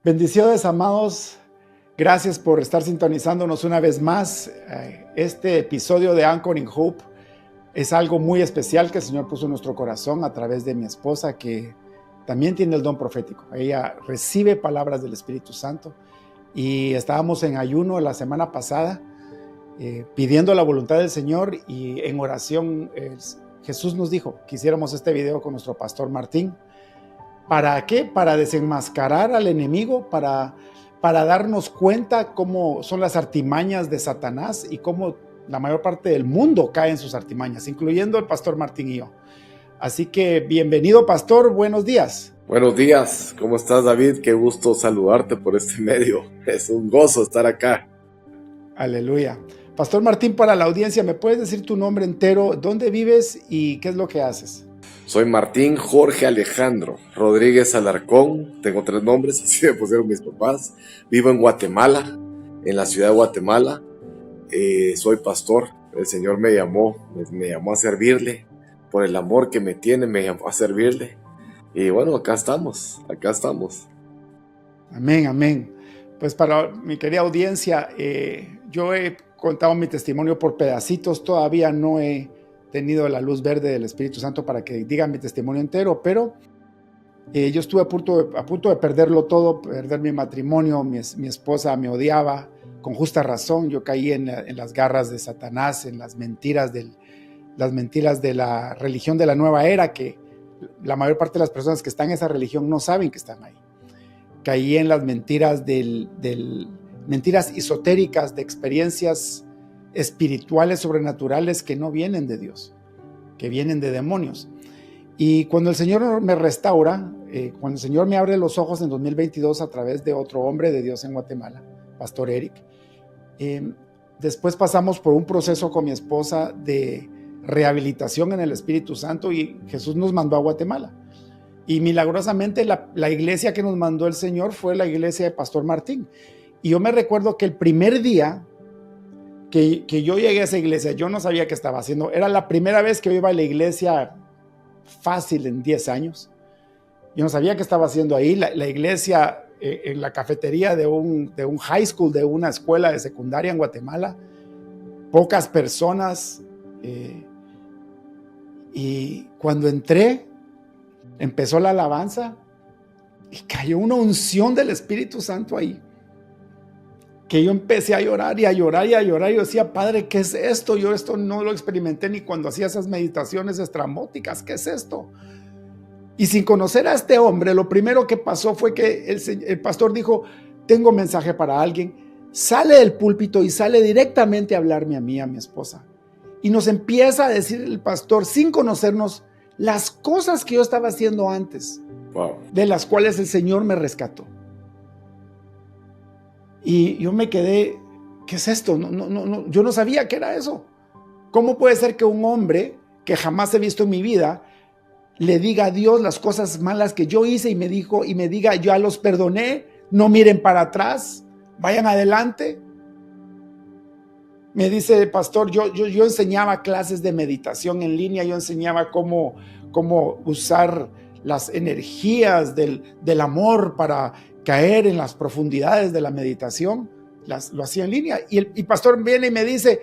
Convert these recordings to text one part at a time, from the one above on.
Bendiciones, amados. Gracias por estar sintonizándonos una vez más. Este episodio de Anchoring Hope es algo muy especial que el Señor puso en nuestro corazón a través de mi esposa, que también tiene el don profético. Ella recibe palabras del Espíritu Santo y estábamos en ayuno la semana pasada pidiendo la voluntad del Señor, y en oración Jesús nos dijo que hiciéramos este video con nuestro pastor Martín. ¿Para qué? Para desenmascarar al enemigo, para darnos cuenta cómo son las artimañas de Satanás y cómo la mayor parte del mundo cae en sus artimañas, incluyendo el pastor Martín y yo. Así que bienvenido, pastor, buenos días. Buenos días, ¿cómo estás, David? Qué gusto saludarte por este medio. Es un gozo estar acá. Aleluya. Pastor Martín, para la audiencia, ¿me puedes decir tu nombre entero, dónde vives y qué es lo que haces? Soy Martín Jorge Alejandro Rodríguez Alarcón. Tengo 3 nombres, así me pusieron mis papás. Vivo en Guatemala, en la ciudad de Guatemala. Soy pastor. El Señor me llamó a servirle. Por el amor que me tiene, me llamó a servirle. Y bueno, acá estamos. Amén, amén. Pues para mi querida audiencia, yo he contado mi testimonio por pedacitos. Todavía no he tenido la luz verde del Espíritu Santo para que diga mi testimonio entero, pero yo estuve a punto de perderlo todo, perder mi matrimonio. Mi esposa me odiaba con justa razón. Yo caí en las garras de Satanás, en las mentiras de la religión de la nueva era, que la mayor parte de las personas que están en esa religión no saben que están ahí. Caí en las mentiras mentiras esotéricas, de experiencias espirituales, sobrenaturales, que no vienen de Dios, que vienen de demonios. Y cuando el Señor me restaura, cuando el Señor me abre los ojos en 2022 a través de otro hombre de Dios en Guatemala, Pastor Eric, después pasamos por un proceso con mi esposa de rehabilitación en el Espíritu Santo, y Jesús nos mandó a Guatemala. Y milagrosamente la iglesia que nos mandó el Señor fue la iglesia de Pastor Martín. Y yo me recuerdo que el primer día que yo llegué a esa iglesia, yo no sabía qué estaba haciendo. Era la primera vez que yo iba a la iglesia fácil en 10 años. Yo no sabía qué estaba haciendo ahí. La iglesia, en la cafetería de un high school, de una escuela de secundaria en Guatemala, pocas personas. Y cuando entré, empezó la alabanza y cayó una unción del Espíritu Santo ahí, que yo empecé a llorar y a llorar y a llorar. Yo decía, Padre, ¿qué es esto? Yo esto no lo experimenté ni cuando hacía esas meditaciones estrambóticas. ¿Qué es esto? Y sin conocer a este hombre, lo primero que pasó fue que el pastor dijo, tengo mensaje para alguien. Sale del púlpito y sale directamente a hablarme a mí, a mi esposa. Y nos empieza a decir el pastor, sin conocernos, las cosas que yo estaba haciendo antes, Wow. de las cuales el Señor me rescató. Y yo me quedé, ¿qué es esto? No, yo no sabía qué era eso. ¿Cómo puede ser que un hombre que jamás he visto en mi vida le diga a Dios las cosas malas que yo hice y me diga, yo ya los perdoné, no miren para atrás, vayan adelante? Me dice, pastor, yo enseñaba clases de meditación en línea, yo enseñaba cómo usar las energías del amor para caer en las profundidades de la meditación. Lo hacía en línea. Y pastor viene y me dice,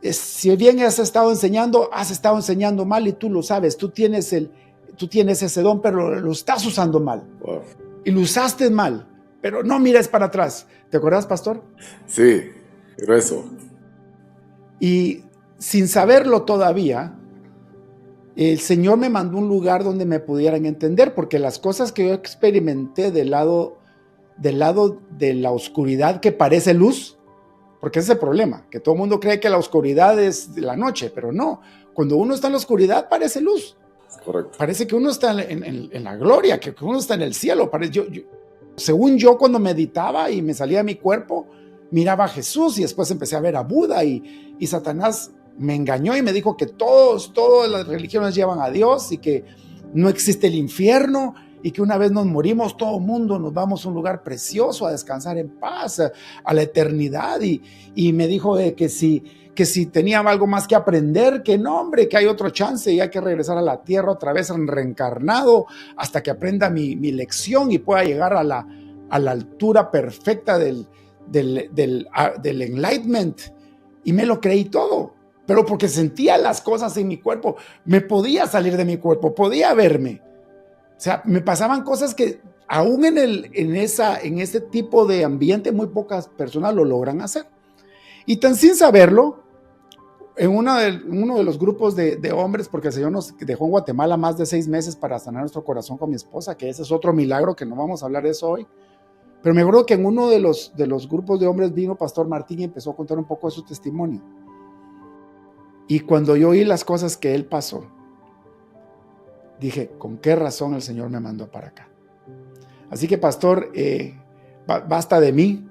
si bien has estado enseñando mal, y tú lo sabes, tú tienes ese don, pero lo estás usando mal. Wow. Y lo usaste mal, pero no mires para atrás. ¿Te acuerdas, pastor? Sí, grueso. Y sin saberlo todavía, el Señor me mandó a un lugar donde me pudieran entender, porque las cosas que yo experimenté del lado de la oscuridad que parece luz, porque ese es el problema, que todo el mundo cree que la oscuridad es de la noche, pero no. Cuando uno está en la oscuridad parece luz. Correcto. Parece que uno está en la gloria, que uno está en el cielo. Según yo, cuando meditaba y me salía de mi cuerpo, miraba a Jesús, y después empecé a ver a Buda, y Satanás me engañó y me dijo que todas las religiones llevan a Dios y que no existe el infierno, y que una vez nos morimos, todo el mundo nos vamos a un lugar precioso a descansar en paz, a la eternidad. Y me dijo que si tenía algo más que aprender, que no, hombre, que hay otro chance y hay que regresar a la tierra otra vez reencarnado hasta que aprenda mi lección y pueda llegar a a la altura perfecta del enlightenment, y me lo creí todo, pero porque sentía las cosas en mi cuerpo, me podía salir de mi cuerpo, podía verme. O sea, me pasaban cosas que aún en ese tipo de ambiente muy pocas personas lo logran hacer. Y tan sin saberlo, en uno de los grupos de hombres, porque el Señor nos dejó en Guatemala más de 6 meses para sanar nuestro corazón con mi esposa, que ese es otro milagro, que no vamos a hablar de eso hoy. Pero me acuerdo que en uno de los grupos de hombres vino Pastor Martín y empezó a contar un poco de su testimonio. Y cuando yo oí las cosas que él pasó, dije, ¿con qué razón el Señor me mandó para acá? Así que, Pastor, basta de mí.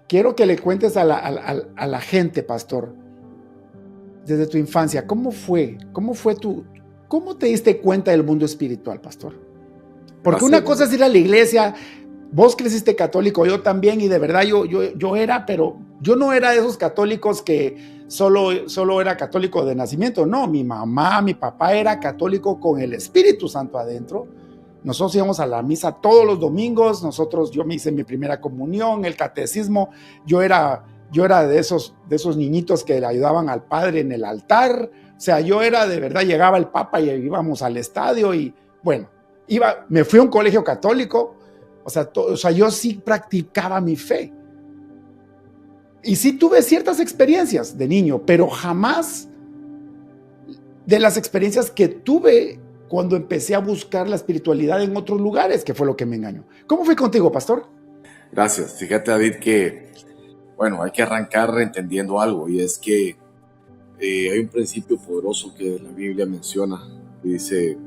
Quiero que le cuentes a la gente, Pastor, desde tu infancia, ¿cómo te diste cuenta del mundo espiritual, Pastor? Porque una cosa es ir a la iglesia. Vos creciste católico, yo también, y de verdad yo era, pero yo no era de esos católicos que solo era católico de nacimiento. No, mi mamá, mi papá era católico con el Espíritu Santo adentro. Nosotros íbamos a la misa todos los domingos. Yo me hice mi primera comunión, el catecismo. Yo era de esos niñitos que le ayudaban al padre en el altar. O sea, yo era de verdad, llegaba el papa y íbamos al estadio y bueno, me fui a un colegio católico. O sea, yo sí practicaba mi fe. Y sí tuve ciertas experiencias de niño, pero jamás de las experiencias que tuve cuando empecé a buscar la espiritualidad en otros lugares, que fue lo que me engañó. ¿Cómo fue contigo, Pastor? Gracias. Fíjate, David, que bueno, hay que arrancar entendiendo algo, y es que hay un principio poderoso que la Biblia menciona. Dice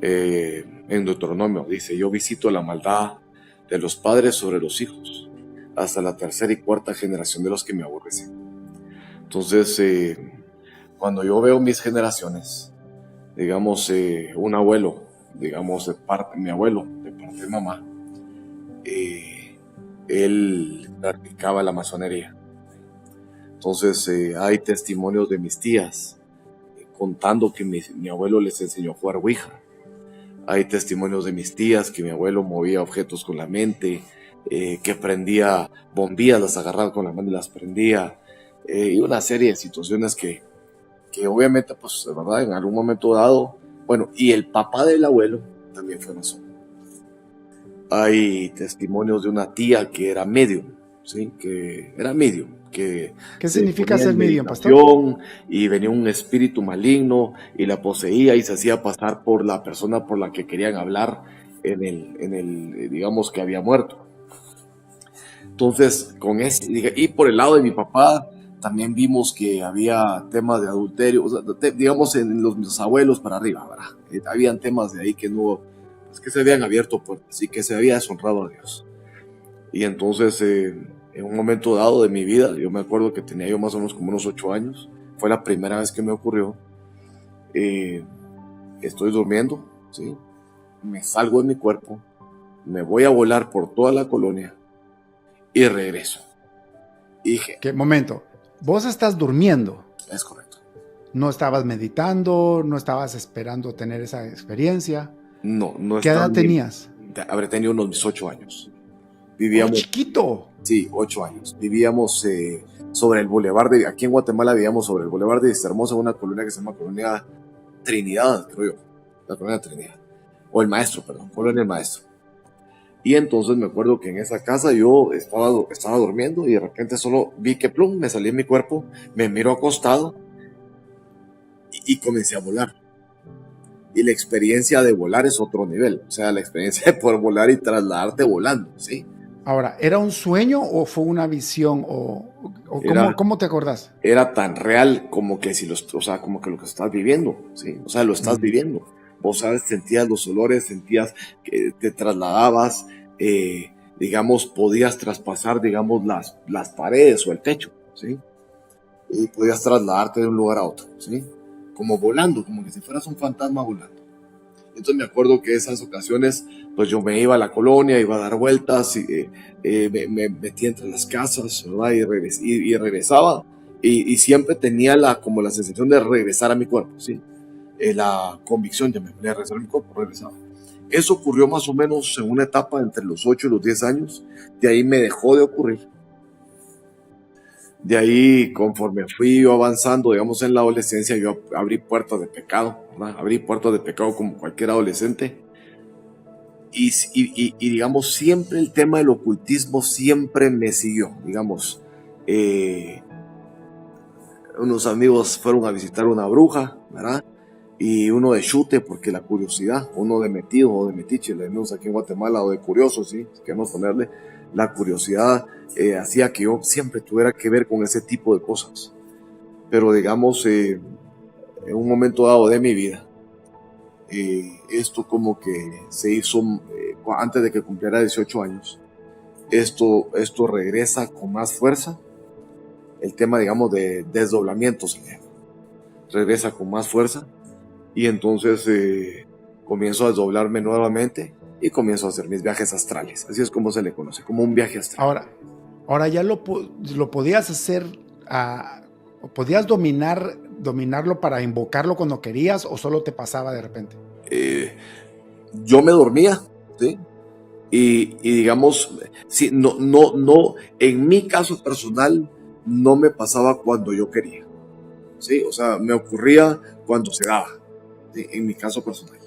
en Deuteronomio, dice: yo visito la maldad de los padres sobre los hijos, hasta la tercera y cuarta generación de los que me aborrecen. Entonces, cuando yo veo mis generaciones, digamos, un abuelo, digamos, mi abuelo, de parte de mamá, él practicaba la masonería. Entonces, hay testimonios de mis tías contando que mi abuelo les enseñó a jugar Ouija. Hay testimonios de mis tías que mi abuelo movía objetos con la mente, que prendía bombillas, las agarraba con la mano y las prendía, y una serie de situaciones que obviamente, pues, de verdad, en algún momento dado, bueno, y el papá del abuelo también fue masón. Hay testimonios de una tía que era medium, ¿sí? Que era medium. ¿Qué significa ser medium, Pastor? Y venía un espíritu maligno y la poseía y se hacía pasar por la persona por la que querían hablar en el digamos, que había muerto. Entonces, y por el lado de mi papá, también vimos que había temas de adulterio, o sea, digamos, en mis abuelos para arriba, ¿verdad? Habían temas de ahí que no, pues, que se habían abierto puertas y que se había deshonrado a Dios. Y entonces, en un momento dado de mi vida, yo me acuerdo que tenía yo más o menos como unos 8 años, fue la primera vez que me ocurrió. Estoy durmiendo, ¿sí? Me salgo de mi cuerpo, me voy a volar por toda la colonia y regreso. Y dije, ¿qué momento? ¿Vos estás durmiendo? Es correcto. ¿No estabas meditando? ¿No estabas esperando tener esa experiencia? No. ¿Qué edad tenías? Habré tenido mis 8 años. Vivíamos, chiquito. Sí, 8 años. Vivíamos sobre el bulevar aquí en Guatemala vivíamos sobre el bulevar de Vistahermosa, una colonia que se llama Colonia Trinidad, creo yo. La Colonia Trinidad. O el Maestro, perdón. Colonia El Maestro. Y entonces me acuerdo que en esa casa yo estaba durmiendo y de repente solo vi que plum, me salí de mi cuerpo, me miro acostado y comencé a volar. Y la experiencia de volar es otro nivel. O sea, la experiencia de poder volar y trasladarte volando, ¿sí? Ahora, ¿era un sueño o fue una visión? ¿Cómo te acordás? Era tan real como que como que lo que estás viviendo, ¿sí? O sea, lo estás viviendo. Vos sabes, sentías los olores, sentías que te trasladabas, digamos, podías traspasar, digamos, las paredes o el techo, ¿sí? Y podías trasladarte de un lugar a otro, ¿sí? Como volando, como que si fueras un fantasma volando. Entonces me acuerdo que esas ocasiones, pues yo me iba a la colonia, iba a dar vueltas, y, me metía entre las casas, ¿verdad? Y regresaba, y siempre tenía como la sensación de regresar a mi cuerpo, ¿sí? La convicción de regresar a mi cuerpo, regresaba. Eso ocurrió más o menos en una etapa entre los 8 y los 10 años. De ahí me dejó de ocurrir. De ahí, conforme fui yo avanzando, digamos, en la adolescencia, yo abrí puertas de pecado, ¿verdad? Abrí puertas de pecado como cualquier adolescente. Y digamos, siempre el tema del ocultismo siempre me siguió. Digamos, unos amigos fueron a visitar una bruja, ¿verdad? Y uno de chute, porque la curiosidad, uno de metido o de metiche, le decimos aquí en Guatemala, o de curioso, ¿sí? Si queremos ponerle, la curiosidad hacía que yo siempre tuviera que ver con ese tipo de cosas. Pero digamos, en un momento dado de mi vida, esto como que se hizo antes de que cumpliera 18 años. Esto regresa con más fuerza. El tema, digamos, de desdoblamientos regresa con más fuerza. Y entonces comienzo a desdoblarme nuevamente y comienzo a hacer mis viajes astrales. Así es como se le conoce, como un viaje astral. Ahora ya lo podías hacer, podías dominarlo para invocarlo cuando querías, o solo te pasaba de repente. Yo me dormía, ¿sí? Y digamos, sí, no, en mi caso personal no me pasaba cuando yo quería, ¿sí? O sea, me ocurría cuando se daba, ¿sí? En mi caso personal.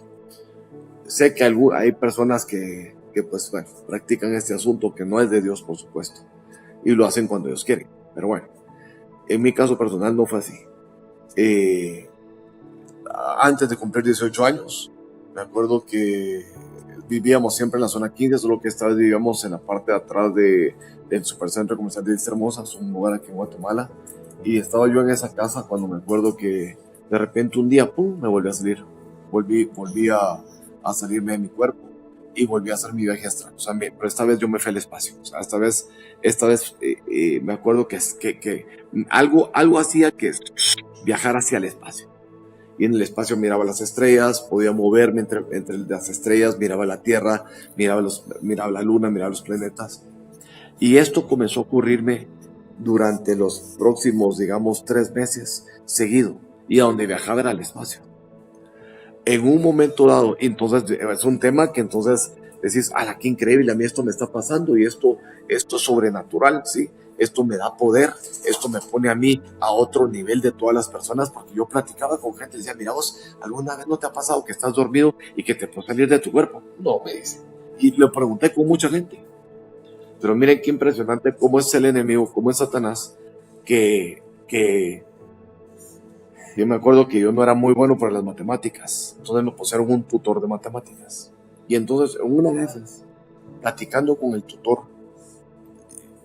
Sé que hay personas que pues, bueno, practican este asunto que no es de Dios, por supuesto, y lo hacen cuando ellos quieren, pero bueno, en mi caso personal no fue así. Antes de cumplir 18 años, me acuerdo que vivíamos siempre en la zona 15, solo que esta vez vivíamos en la parte de atrás del Supercentro Comercial de Vista Hermosa, es un lugar aquí en Guatemala, y estaba yo en esa casa cuando me acuerdo que de repente un día, pum, me volví a salir, volví a salirme de mi cuerpo y volví a hacer mi viaje astral. O sea, pero esta vez yo me fui al espacio. O sea, esta vez me acuerdo que algo hacía que viajar hacia el espacio. Y en el espacio miraba las estrellas, podía moverme entre las estrellas, miraba la Tierra, miraba la Luna, miraba los planetas. Y esto comenzó a ocurrirme durante los próximos, digamos, 3 meses seguido. Y a donde viajaba era al espacio. En un momento dado, entonces es un tema que entonces decís, ¡ala, qué increíble! A mí esto me está pasando y esto es sobrenatural, ¿sí? Esto me da poder, esto me pone a mí a otro nivel de todas las personas, porque yo platicaba con gente y decía, mira vos, ¿alguna vez no te ha pasado que estás dormido y que te puedes salir de tu cuerpo? No, me dice. Y le pregunté con mucha gente. Pero miren qué impresionante cómo es el enemigo, cómo es Satanás, que yo me acuerdo que yo no era muy bueno para las matemáticas, entonces me pusieron un tutor de matemáticas. Y entonces, en una de esas, platicando con el tutor,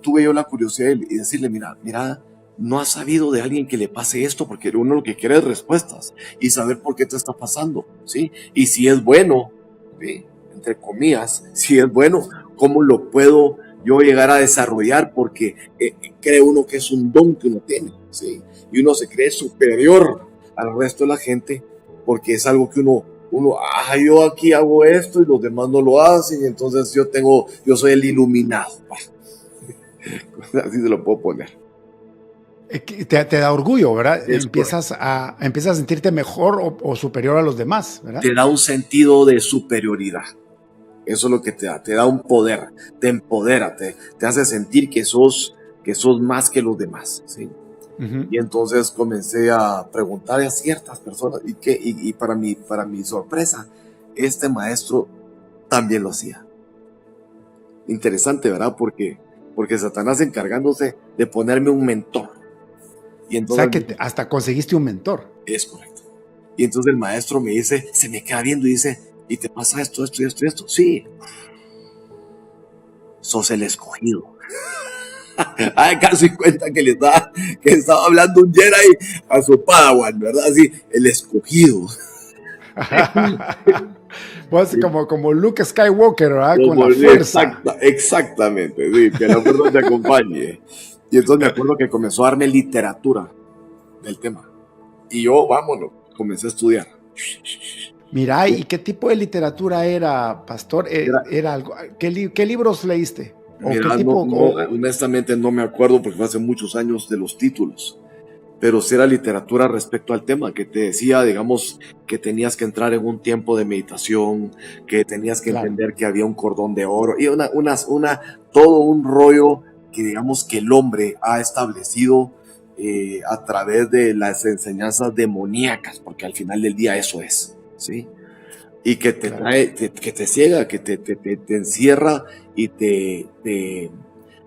tuve yo la curiosidad y decirle, mira, no has sabido de alguien que le pase esto, porque uno lo que quiere es respuestas y saber por qué te está pasando, ¿sí? Y si es bueno, ¿sí? Entre comillas, si es bueno, ¿cómo lo puedo yo llegar a desarrollar? Porque cree uno que es un don que uno tiene, ¿sí? Y uno se cree superior al resto de la gente porque es algo que uno, yo aquí hago esto y los demás no lo hacen, y entonces yo soy el iluminado. Así se lo puedo poner. Te da orgullo, ¿verdad? Es empiezas a sentirte mejor o superior a los demás, ¿verdad? Te da un sentido de superioridad. Eso es lo que te da un poder, te empodera, te hace sentir que sos más que los demás, ¿sí? Uh-huh. Y entonces comencé a preguntar a ciertas personas y para mi sorpresa, este maestro también lo hacía. Interesante, ¿verdad? Porque Satanás encargándose de ponerme un mentor. Y entonces, o sea, que hasta conseguiste un mentor. Es correcto. Y entonces el maestro me dice, se me queda viendo y dice, ¿y te pasa esto? Sí. Sos el escogido. Casi cuenta que estaba hablando un Jedi a su Padawan, ¿verdad? Así, el escogido. Pues como Luke Skywalker, ¿verdad? Con la fuerza. Exactamente, sí, que la fuerza te acompañe. Y entonces me acuerdo que comenzó a darme literatura del tema. Y yo, vámonos, comencé a estudiar. Mira, ¿y qué tipo de literatura era, pastor? Era algo. ¿Qué libros leíste? Mira, honestamente no me acuerdo porque fue hace muchos años de los títulos. pero sí era literatura respecto al tema, que te decía, digamos, que tenías que entrar en un tiempo de meditación, que tenías que Claro. entender que había un cordón de oro, y todo un rollo que digamos que el hombre ha establecido a través de las enseñanzas demoníacas, porque al final del día eso es, ¿sí? Y que te Claro. trae, que te ciega, que te encierra y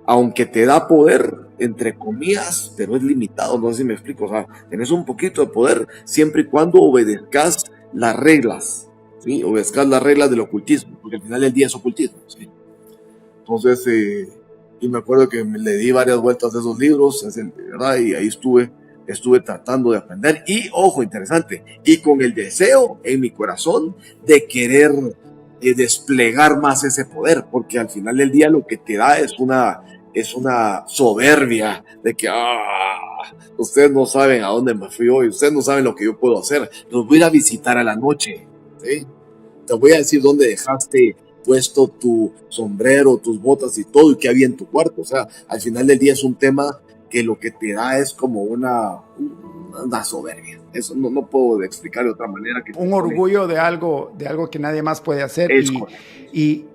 aunque te da poder, entre comillas, pero es limitado, no sé si me explico, o sea, tenés un poquito de poder siempre y cuando obedezcas las reglas, ¿sí? Obedezcas las reglas del ocultismo, porque al final del día es ocultismo, ¿sí? Entonces, y me acuerdo que le di varias vueltas de esos libros, ¿verdad? Y ahí estuve tratando de aprender, y ojo, interesante, y con el deseo en mi corazón de querer desplegar más ese poder, porque al final del día lo que te da es una soberbia de que ustedes no saben a dónde me fui hoy, ustedes no saben lo que yo puedo hacer, los voy a ir a visitar a la noche, ¿sí? Te voy a decir dónde dejaste puesto tu sombrero, tus botas y todo, y qué había en tu cuarto. O sea, al final del día es un tema que lo que te da es como una soberbia. Eso no puedo explicar de otra manera que te Un pone. orgullo de algo que nadie más puede hacer. Es correcto. Y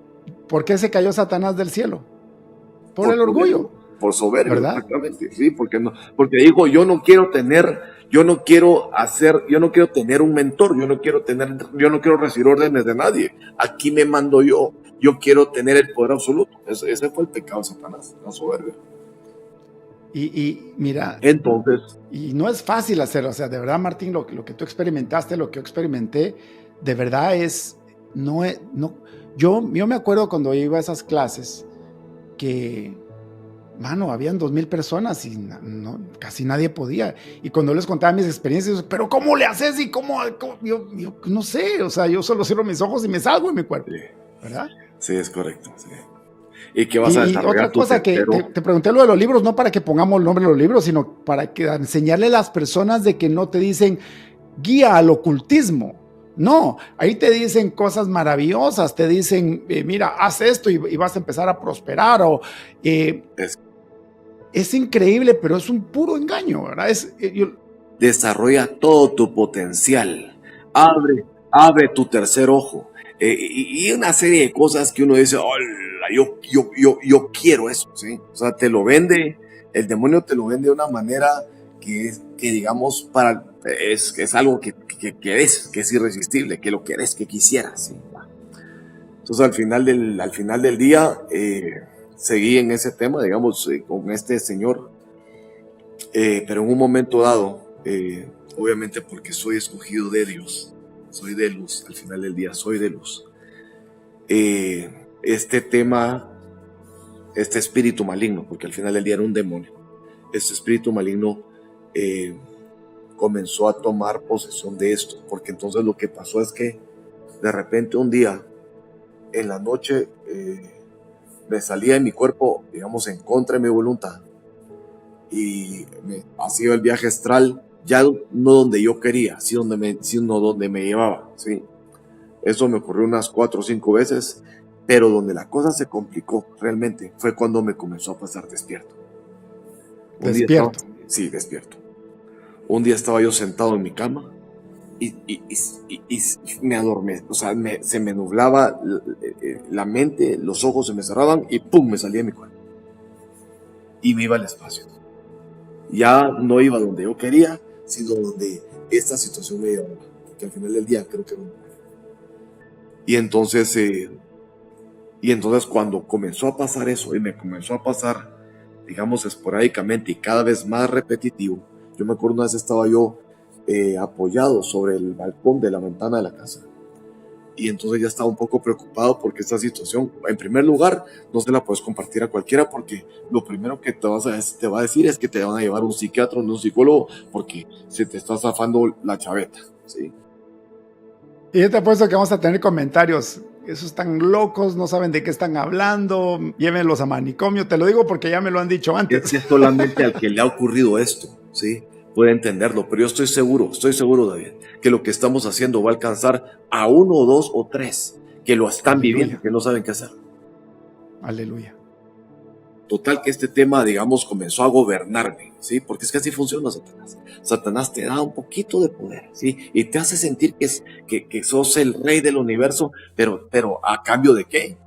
¿por qué se cayó Satanás del cielo? Por Por el soberbio. orgullo, Por soberbio, ¿verdad? exactamente. Sí, porque no, porque dijo, yo no quiero tener un mentor, yo no quiero recibir órdenes de nadie. Aquí me mando yo quiero tener el poder absoluto. Ese fue el pecado de Satanás, la soberbia. Y mira, Entonces, y no es fácil hacerlo, o sea, de verdad, Martín, lo que tú experimentaste, lo que yo experimenté, de verdad yo me acuerdo cuando iba a esas clases que, mano, habían 2,000 personas y casi nadie podía. Y cuando les contaba mis experiencias, pero ¿cómo le haces? Y yo no sé, o sea, yo solo cierro mis ojos y me salgo de mi cuerpo, sí, ¿verdad? sí, es correcto. Sí. Y que vas a Y desarrollar otra tu cosa que tercero. te pregunté lo de los libros, no para que pongamos el nombre de los libros, sino para enseñarle a las personas de que no te dicen guía al ocultismo. No, ahí te dicen cosas maravillosas, te dicen, mira, haz esto y vas a empezar a prosperar. Es increíble, pero es un puro engaño, ¿verdad? Desarrolla todo tu potencial. Abre tu tercer ojo. Y una serie de cosas que uno dice, hola, yo quiero eso, ¿sí? O sea, el demonio te lo vende de una manera que digamos, es algo que querés, que es irresistible, que lo querés, que quisieras, ¿sí? Entonces, al final del día, seguí en ese tema, digamos, con este señor, pero en un momento dado, obviamente porque soy escogido de Dios, soy de luz, al final del día soy de luz. Este tema, este espíritu maligno, porque al final del día era un demonio, este espíritu maligno comenzó a tomar posesión de esto, porque entonces lo que pasó es que de repente un día, en la noche, me salía de mi cuerpo, digamos, en contra de mi voluntad, y me hacía el viaje astral, ya no donde yo quería, sino donde me llevaba, ¿sí? Eso me ocurrió unas 4 o 5 veces, pero donde la cosa se complicó realmente fue cuando me comenzó a pasar despierto. Despierto. Sí, despierto. Un día estaba yo sentado en mi cama y me adormecía, o sea, se me nublaba la mente, los ojos se me cerraban y ¡pum! Me salía de mi cuerpo. Y me iba al espacio. Ya no iba donde yo quería, sino donde esta situación me llevaba. Que al final del día creo que no. Y entonces cuando comenzó a pasar eso, y me comenzó a pasar, digamos, esporádicamente y cada vez más repetitivo, yo me acuerdo una vez estaba yo apoyado sobre el balcón de la ventana de la casa. Y entonces ya estaba un poco preocupado porque esta situación, en primer lugar, no se la puedes compartir a cualquiera porque lo primero que te va a decir es que te van a llevar a un psiquiatra o un psicólogo porque se te está zafando la chaveta, ¿sí? Y yo te apuesto que vamos a tener comentarios. Esos están locos, no saben de qué están hablando, llévenlos a manicomio. Te lo digo porque ya me lo han dicho antes. Es que solamente al que le ha ocurrido esto, ¿sí? Puede entenderlo, pero yo estoy seguro, David, que lo que estamos haciendo va a alcanzar a 1 o 2 o 3 que lo están Aleluya. viviendo, que no saben qué hacer. Aleluya. Total que este tema, digamos, comenzó a gobernarme, ¿sí? Porque es que así funciona Satanás. Satanás te da un poquito de poder, ¿sí? Y te hace sentir que sos el rey del universo, pero ¿a cambio de qué?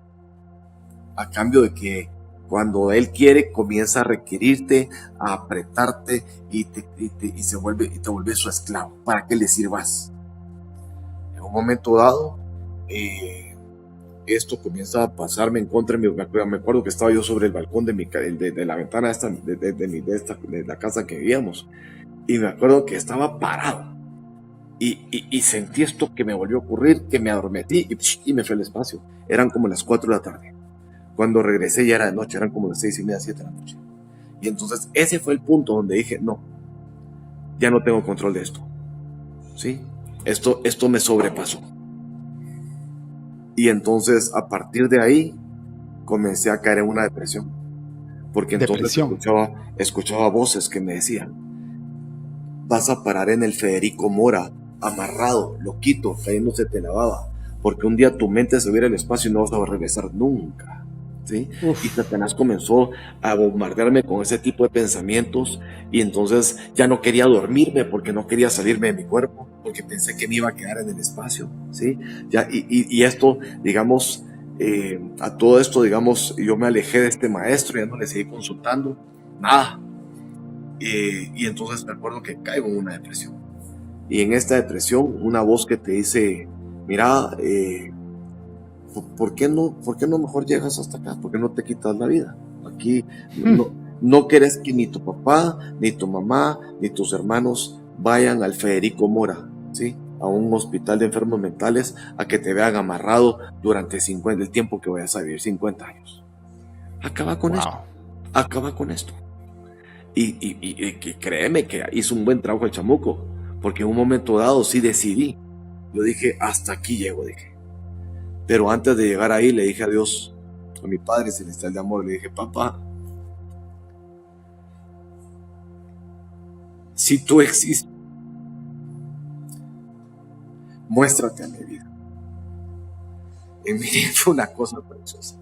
A cambio de que cuando él quiere, comienza a requerirte, a apretarte y te vuelve su esclavo para que le sirvas. En un momento dado, esto comienza a pasarme en contra. Me acuerdo que estaba yo sobre el balcón de la ventana de la casa que vivíamos, y me acuerdo que estaba parado y sentí esto que me volvió a ocurrir, que me adormetí y me fue al espacio. Eran como las 4 de la tarde. Cuando regresé ya era de noche, eran como las 6:30, 7 de la noche. Y entonces ese fue el punto donde dije, no, ya no tengo control de esto, ¿sí? Esto me sobrepasó. Y entonces a partir de ahí comencé a caer en una depresión, porque entonces escuchaba voces que me decían, vas a parar en el Federico Mora, amarrado, loquito, cayéndose la baba, porque un día tu mente se va a ir al espacio y no vas a regresar nunca, ¿sí? Y Satanás comenzó a bombardearme con ese tipo de pensamientos, y entonces ya no quería dormirme porque no quería salirme de mi cuerpo, porque pensé que me iba a quedar en el espacio, ¿sí? Y esto, digamos, a todo esto, digamos, yo me alejé de este maestro, ya no le seguí consultando, nada. Y entonces me acuerdo que caigo en una depresión. Y en esta depresión, una voz que te dice, mira, ¿por qué no mejor llegas hasta acá? ¿Por qué no te quitas la vida? Aquí no querés que ni tu papá, ni tu mamá, ni tus hermanos vayan al Federico Mora, ¿sí? A un hospital de enfermos mentales, a que te vean amarrado durante el tiempo que vayas a vivir, 50 años. Acaba con esto. Acaba con esto. Y créeme que hizo un buen trabajo el chamuco, porque en un momento dado sí decidí. Yo dije, hasta aquí llego, dije. Pero antes de llegar ahí le dije a Dios, a mi Padre Celestial de amor, le dije, papá, si tú existes, muéstrate a mi vida. Y miren, fue una cosa preciosa.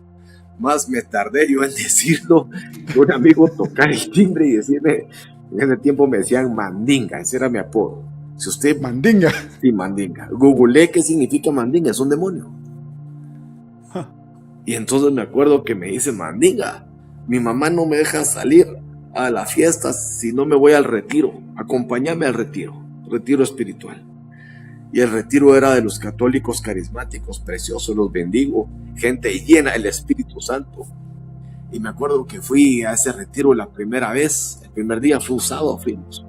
Más me tardé yo en decirlo que un amigo tocar el timbre y decirme, en ese tiempo me decían Mandinga, ese era mi apodo. Si usted... Mandinga. Sí, Mandinga. Googleé qué significa Mandinga, es un demonio. Y entonces me acuerdo que me dice, Mandinga, mi mamá no me deja salir a las fiestas si no me voy al retiro. Acompáñame al retiro espiritual. Y el retiro era de los católicos carismáticos, preciosos, los bendigo, gente llena del Espíritu Santo. Y me acuerdo que fui a ese retiro la primera vez, el primer día fue un sábado, fuimos.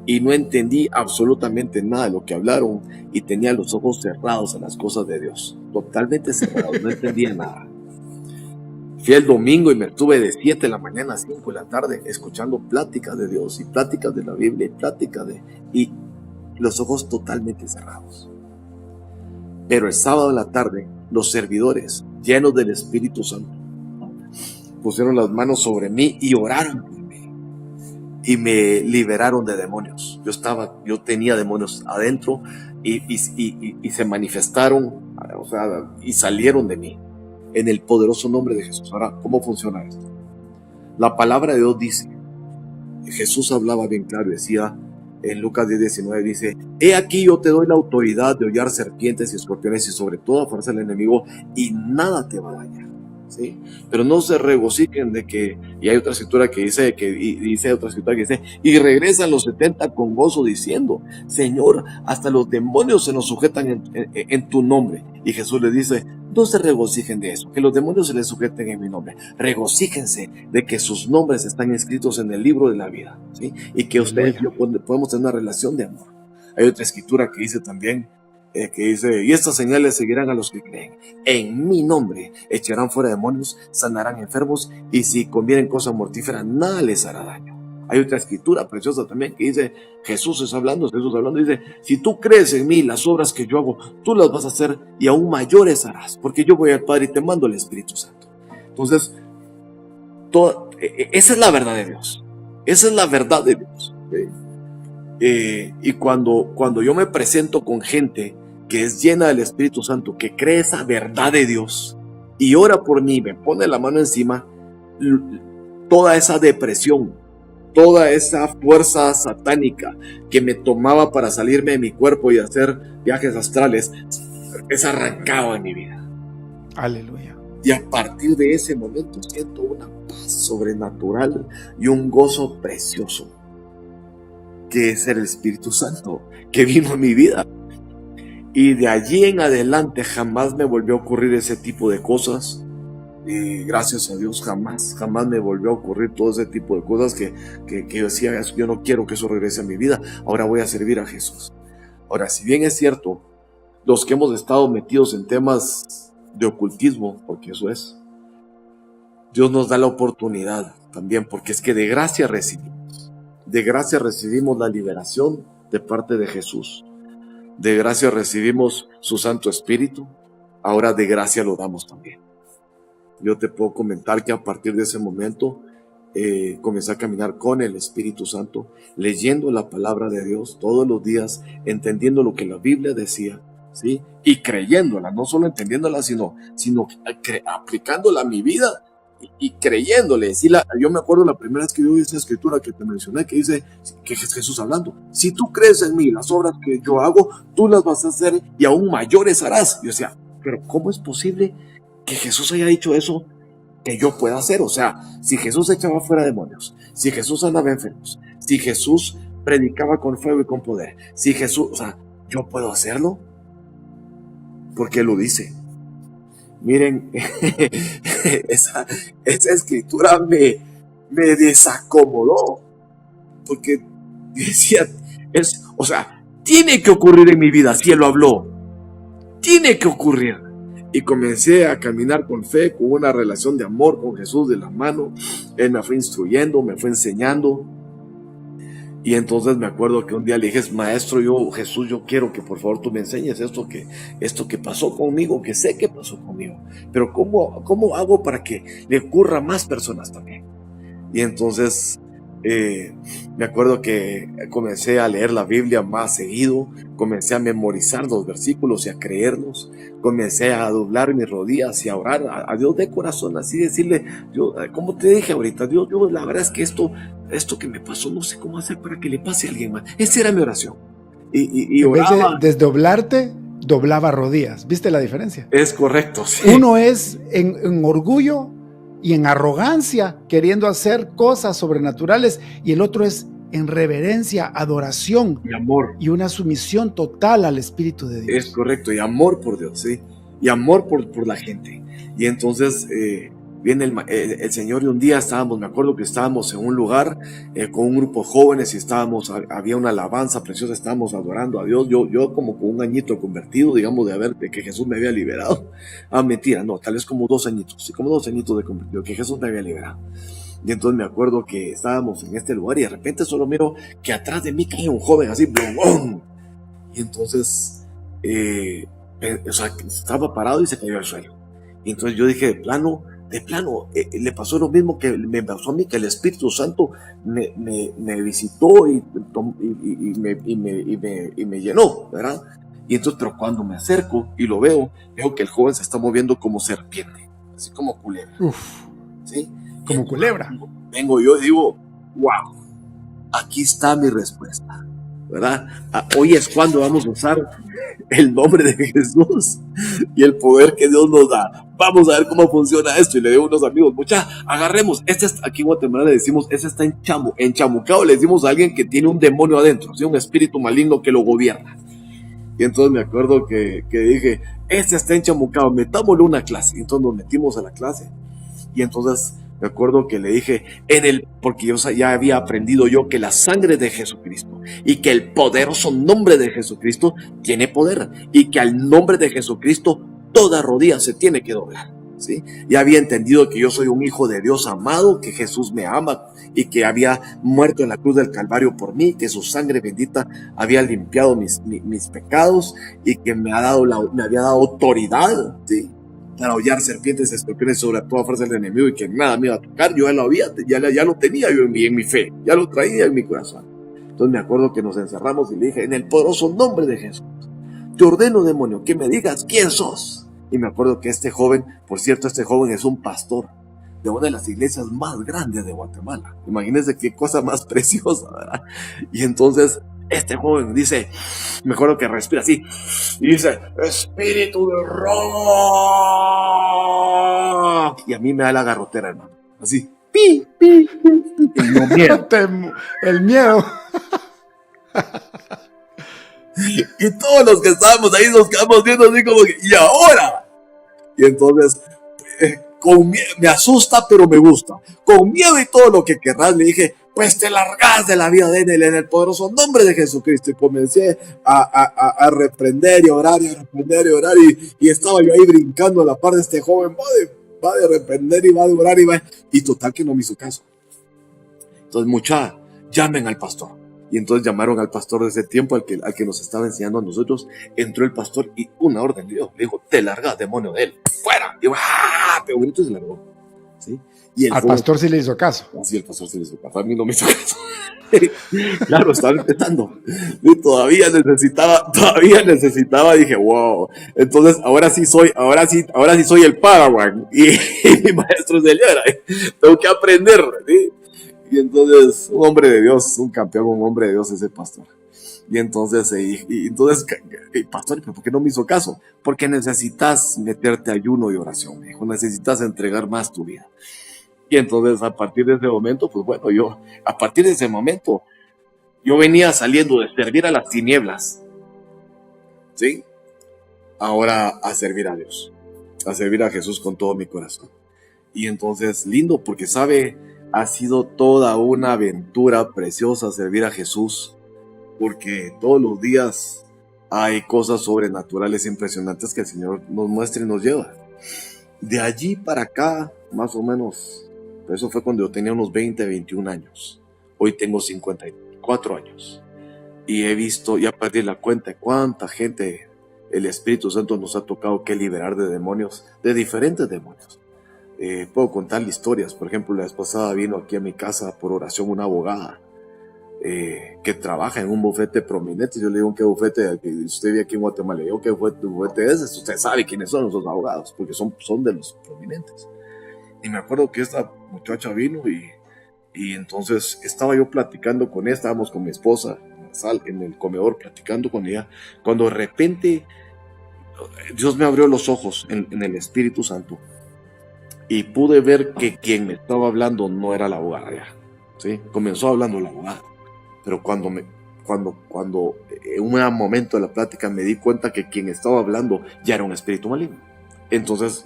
Y no entendí absolutamente nada de lo que hablaron, y tenía los ojos cerrados a las cosas de Dios, totalmente cerrados, no entendía nada. Fui el domingo y me estuve de 7 de la mañana a 5 de la tarde escuchando pláticas de Dios y pláticas de la Biblia y los ojos totalmente cerrados. Pero el sábado en la tarde, los servidores, llenos del Espíritu Santo, pusieron las manos sobre mí y oraron por mí. Y me liberaron de demonios. Yo tenía demonios adentro y se manifestaron, o sea, y salieron de mí. En el poderoso nombre de Jesús. Ahora, ¿cómo funciona esto? La palabra de Dios dice, Jesús hablaba bien claro, decía, en Lucas 10:19 dice, he aquí yo te doy la autoridad de hollar serpientes y escorpiones y sobre toda fuerza del enemigo y nada te va a dañar, ¿sí? Pero no se regocijen de que, y hay otra escritura que dice, y regresan los 70 con gozo diciendo, Señor, hasta los demonios se nos sujetan en tu nombre. Y Jesús le dice, no se regocijen de eso, que los demonios se les sujeten en mi nombre. Regocíjense de que sus nombres están escritos en el libro de la vida, ¿sí? Y que ustedes y yo podemos tener una relación de amor. Hay otra escritura que dice también, y estas señales seguirán a los que creen. En mi nombre echarán fuera demonios, sanarán enfermos, y si comieren cosa mortífera, nada les hará daño. Hay otra escritura preciosa también que dice, Jesús hablando, dice, si tú crees en mí, las obras que yo hago, tú las vas a hacer y aún mayores harás, porque yo voy al Padre y te mando el Espíritu Santo. Entonces, esa es la verdad de Dios. Esa es la verdad de Dios. Y cuando yo me presento con gente que es llena del Espíritu Santo, que cree esa verdad de Dios y ora por mí, me pone la mano encima, toda esa depresión, toda esa fuerza satánica que me tomaba para salirme de mi cuerpo y hacer viajes astrales, es arrancado en mi vida. Aleluya. Y a partir de ese momento siento una paz sobrenatural y un gozo precioso, que es el Espíritu Santo que vino a mi vida. Y de allí en adelante jamás me volvió a ocurrir ese tipo de cosas. Y gracias a Dios jamás me volvió a ocurrir todo ese tipo de cosas que yo decía, yo no quiero que eso regrese a mi vida, ahora voy a servir a Jesús. Ahora, si bien es cierto, los que hemos estado metidos en temas de ocultismo, porque eso es, Dios nos da la oportunidad también, porque es que de gracia recibimos la liberación de parte de Jesús, de gracia recibimos su Santo Espíritu, ahora de gracia lo damos también. Yo te puedo comentar que a partir de ese momento comencé a caminar con el Espíritu Santo, leyendo la palabra de Dios todos los días, entendiendo lo que la Biblia decía, ¿sí? Y creyéndola, no solo entendiéndola, sino aplicándola a mi vida y creyéndole. ¿Sí? Yo me acuerdo la primera vez que yo vi esa escritura que te mencioné, que dice, que es Jesús hablando, si tú crees en mí, las obras que yo hago, tú las vas a hacer y aún mayores harás. Yo decía, pero ¿cómo es posible que Jesús haya dicho eso que yo pueda hacer? O sea, si Jesús echaba fuera demonios, si Jesús andaba enfermos, si Jesús predicaba con fuego y con poder, si Jesús, o sea, ¿yo puedo hacerlo? Porque lo dice. Miren, esa escritura me desacomodó, porque decía, o sea, tiene que ocurrir en mi vida, si Él lo habló, tiene que ocurrir. Y comencé a caminar con fe, con una relación de amor con Jesús de la mano. Él me fue instruyendo, me fue enseñando. Y entonces me acuerdo que un día le dije, maestro, Jesús, yo quiero que por favor tú me enseñes esto que pasó conmigo, que sé que pasó conmigo. Pero ¿cómo hago para que le ocurra a más personas también? Y entonces me acuerdo que comencé a leer la Biblia más seguido, comencé a memorizar los versículos y a creerlos, comencé a doblar mis rodillas y a orar a Dios de corazón, así decirle, yo, como te dije ahorita, Dios, la verdad es que esto que me pasó, no sé cómo hacer para que le pase a alguien más. Esa era mi oración. Y en vez oraba. de desdoblarte, doblaba rodillas. ¿Viste la diferencia? Es correcto, sí. Uno es en orgullo y en arrogancia, queriendo hacer cosas sobrenaturales, y el otro es en reverencia, adoración y amor, y una sumisión total al Espíritu de Dios. Es correcto, y amor por Dios, ¿sí? Y amor por la gente. Y entonces viene el Señor, y un día me acuerdo que estábamos en un lugar con un grupo de jóvenes y había una alabanza preciosa, estábamos adorando a Dios, yo como con un añito convertido, digamos, de que Jesús me había liberado. Mentira, no, tal vez como 2 añitos, sí, como 2 añitos de convertido, que Jesús me había liberado. Y entonces me acuerdo que estábamos en este lugar y de repente solo miro que atrás de mí cae un joven así, ¡bum! Y entonces, estaba parado y se cayó al suelo. Y entonces yo dije, de plano, le pasó lo mismo que me pasó a mí, que el Espíritu Santo me visitó y me llenó, ¿verdad? Y entonces, pero cuando me acerco y lo veo que el joven se está moviendo como serpiente, así como culebra. ¿Sí? Como culebra. Vengo yo y digo, wow, aquí está mi respuesta, ¿verdad? Hoy es cuando vamos a usar el nombre de Jesús y el poder que Dios nos da. Vamos a ver cómo funciona esto. Y le digo a unos amigos, agarremos, aquí en Guatemala le decimos, está enchamucado, le decimos a alguien que tiene un demonio adentro, ¿sí? Un espíritu maligno que lo gobierna. Y entonces me acuerdo que dije, está enchamucado, metámosle una clase. Y entonces nos metimos a la clase. Y entonces me acuerdo que le dije, porque yo ya había aprendido yo que la sangre de Jesucristo y que el poderoso nombre de Jesucristo tiene poder, y que al nombre de Jesucristo toda rodilla se tiene que doblar, ¿sí? Ya había entendido que yo soy un hijo de Dios amado, que Jesús me ama y que había muerto en la cruz del Calvario por mí, que su sangre bendita había limpiado mis pecados y que me había dado autoridad, ¿sí?, para hollar serpientes y escorpiones sobre toda fuerza del enemigo, y que nada me iba a tocar. Yo ya lo tenía yo en mi fe, ya lo traía en mi corazón. Entonces me acuerdo que nos encerramos y le dije, en el poderoso nombre de Jesús, te ordeno, demonio, que me digas quién sos. Y me acuerdo que este joven, por cierto, es un pastor, de una de las iglesias más grandes de Guatemala. Imagínense qué cosa más preciosa, ¿verdad? Y entonces este joven dice, me acuerdo que respira así, y dice, espíritu de rock. Y a mí me da la garrotera, hermano. Así, pi, pi, pi, pi. Y yo, miedo. El miedo. Y todos los que estábamos ahí nos quedamos viendo así como que, ¿y ahora? Y entonces, me asusta, pero me gusta. Con miedo y todo lo que querrás, le dije, pues te largas de la vida de él en el poderoso nombre de Jesucristo. Y comencé a reprender y orar y a reprender y orar. Y estaba yo ahí brincando a la par de este joven. Va de reprender y va de orar y total que no me hizo caso. Entonces, llamen al pastor. Y entonces llamaron al pastor de ese tiempo, al que nos estaba enseñando a nosotros. Entró el pastor y una orden de Dios. Le dijo, te largas, demonio de él. ¡Fuera! Y pero bonito se largó. ¿Sí? Y al pastor sí le hizo caso. Sí, el pastor sí le hizo caso. A mí no me hizo caso. Claro, estaba empezando. Y todavía necesitaba. Dije, wow. Entonces, ahora sí soy el Padawan. Y mi maestro es el Yoda. Tengo que aprender. ¿Sí? Y entonces, un hombre de Dios, un campeón, un hombre de Dios ese pastor. Y entonces, pastor, ¿pero por qué no me hizo caso? Porque necesitas meterte a ayuno y oración, hijo. Necesitas entregar más tu vida. Y entonces, a partir de ese momento, pues bueno, yo venía saliendo de servir a las tinieblas, ¿sí? Ahora a servir a Dios, a servir a Jesús con todo mi corazón. Y entonces, lindo, porque ha sido toda una aventura preciosa servir a Jesús, porque todos los días hay cosas sobrenaturales impresionantes que el Señor nos muestra y nos lleva. De allí para acá, más o menos, eso fue cuando yo tenía unos 20, 21 años. Hoy tengo 54 años. Y he visto, ya perdí la cuenta de cuánta gente el Espíritu Santo nos ha tocado que liberar de demonios, de diferentes demonios. Puedo contarle historias. Por ejemplo, la vez pasada vino aquí a mi casa por oración una abogada que trabaja en un bufete prominente. Yo le digo, ¿qué bufete? Usted vive aquí en Guatemala. Le digo, ¿qué bufete es? Usted sabe quiénes son los abogados, porque son de los prominentes. Y me acuerdo que esta muchacha vino y entonces estaba yo platicando con ella, estábamos con mi esposa en el comedor platicando con ella, cuando de repente Dios me abrió los ojos en el Espíritu Santo y pude ver que quien me estaba hablando no era la abogada ya, ¿sí? Comenzó hablando la abogada, pero cuando en un momento de la plática me di cuenta que quien estaba hablando ya era un espíritu maligno. Entonces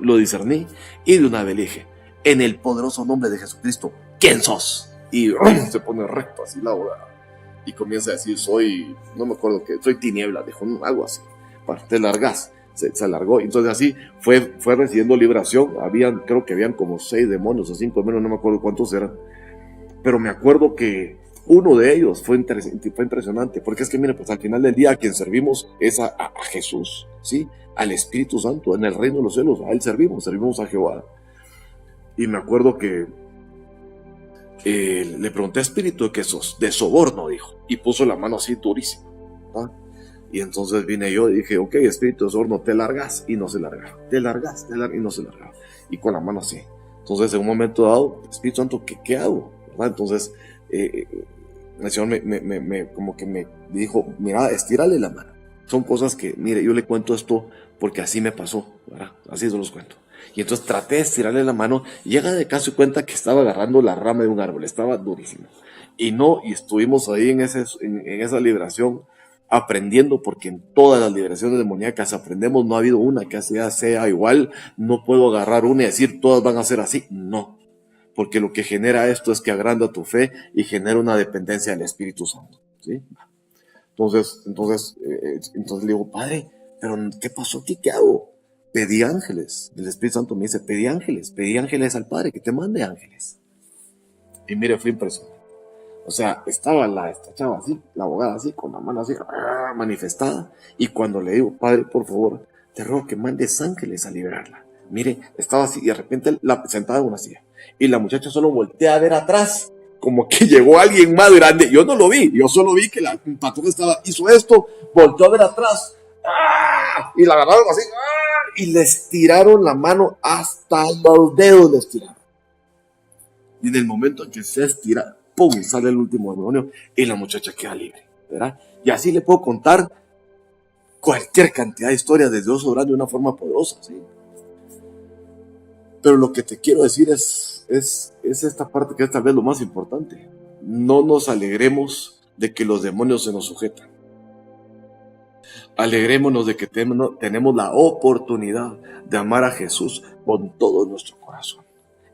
lo discerní y de una vez le dije, en el poderoso nombre de Jesucristo, ¿quién sos? Y se pone recto así la abogada y comienza a decir, no me acuerdo qué, soy tiniebla, dijo, algo así, te largas. Se alargó, entonces así fue recibiendo liberación. Creo que habían como 6 demonios o 5 demonios, no me acuerdo cuántos eran, pero me acuerdo que uno de ellos fue impresionante, porque es que mire, pues al final del día a quien servimos es a Jesús, ¿sí? Al Espíritu Santo, en el reino de los cielos, a él servimos a Jehová. Y me acuerdo que le pregunté, espíritu de qué sos, de soborno, dijo, y puso la mano así durísima, ¿ah? Y entonces vine yo y dije, ok, espíritu de soborno, te largas, y no se larga, te largas, y no se larga, y con la mano así. Entonces en un momento dado, Espíritu Santo, ¿qué hago? ¿Verdad? Entonces el Señor como que me dijo, mira, estírale la mano. Son cosas que, mire, yo le cuento esto porque así me pasó, ¿verdad? Así se los cuento. Y entonces traté de estirarle la mano, y llega de caso y cuenta que estaba agarrando la rama de un árbol, estaba durísimo. Y estuvimos ahí en esa liberación, aprendiendo, porque en todas las liberaciones demoníacas aprendemos, no ha habido una que sea igual. No puedo agarrar una y decir todas van a ser así, no, porque lo que genera esto es que agranda tu fe y genera una dependencia del Espíritu Santo, ¿sí? Entonces le digo, Padre, pero ¿qué pasó aquí? ¿Qué hago? Pedí ángeles. El Espíritu Santo me dice, pedí ángeles al Padre, que te mande ángeles. Y mire, fue impresionante. O sea, estaba esta chava así, la abogada así, con la mano así, manifestada. Y cuando le digo, Padre, por favor, te ruego que mandes ángeles a liberarla. Mire, estaba así y de repente sentada en una silla. Y la muchacha solo voltea a ver atrás, como que llegó alguien más grande. Yo no lo vi, yo solo vi que la patrona hizo esto, volteó a ver atrás. ¡Ah! Y la agarraron así, ¡ah! Y les tiraron la mano hasta los dedos, les tiraron. Y en el momento en que se estira, ¡pum!, sale el último demonio y la muchacha queda libre, ¿verdad? Y así le puedo contar cualquier cantidad de historias de Dios obrando de una forma poderosa, ¿sí? Pero lo que te quiero decir es esta parte que es tal vez lo más importante. No nos alegremos de que los demonios se nos sujetan. Alegrémonos de que tenemos la oportunidad de amar a Jesús con todo nuestro corazón.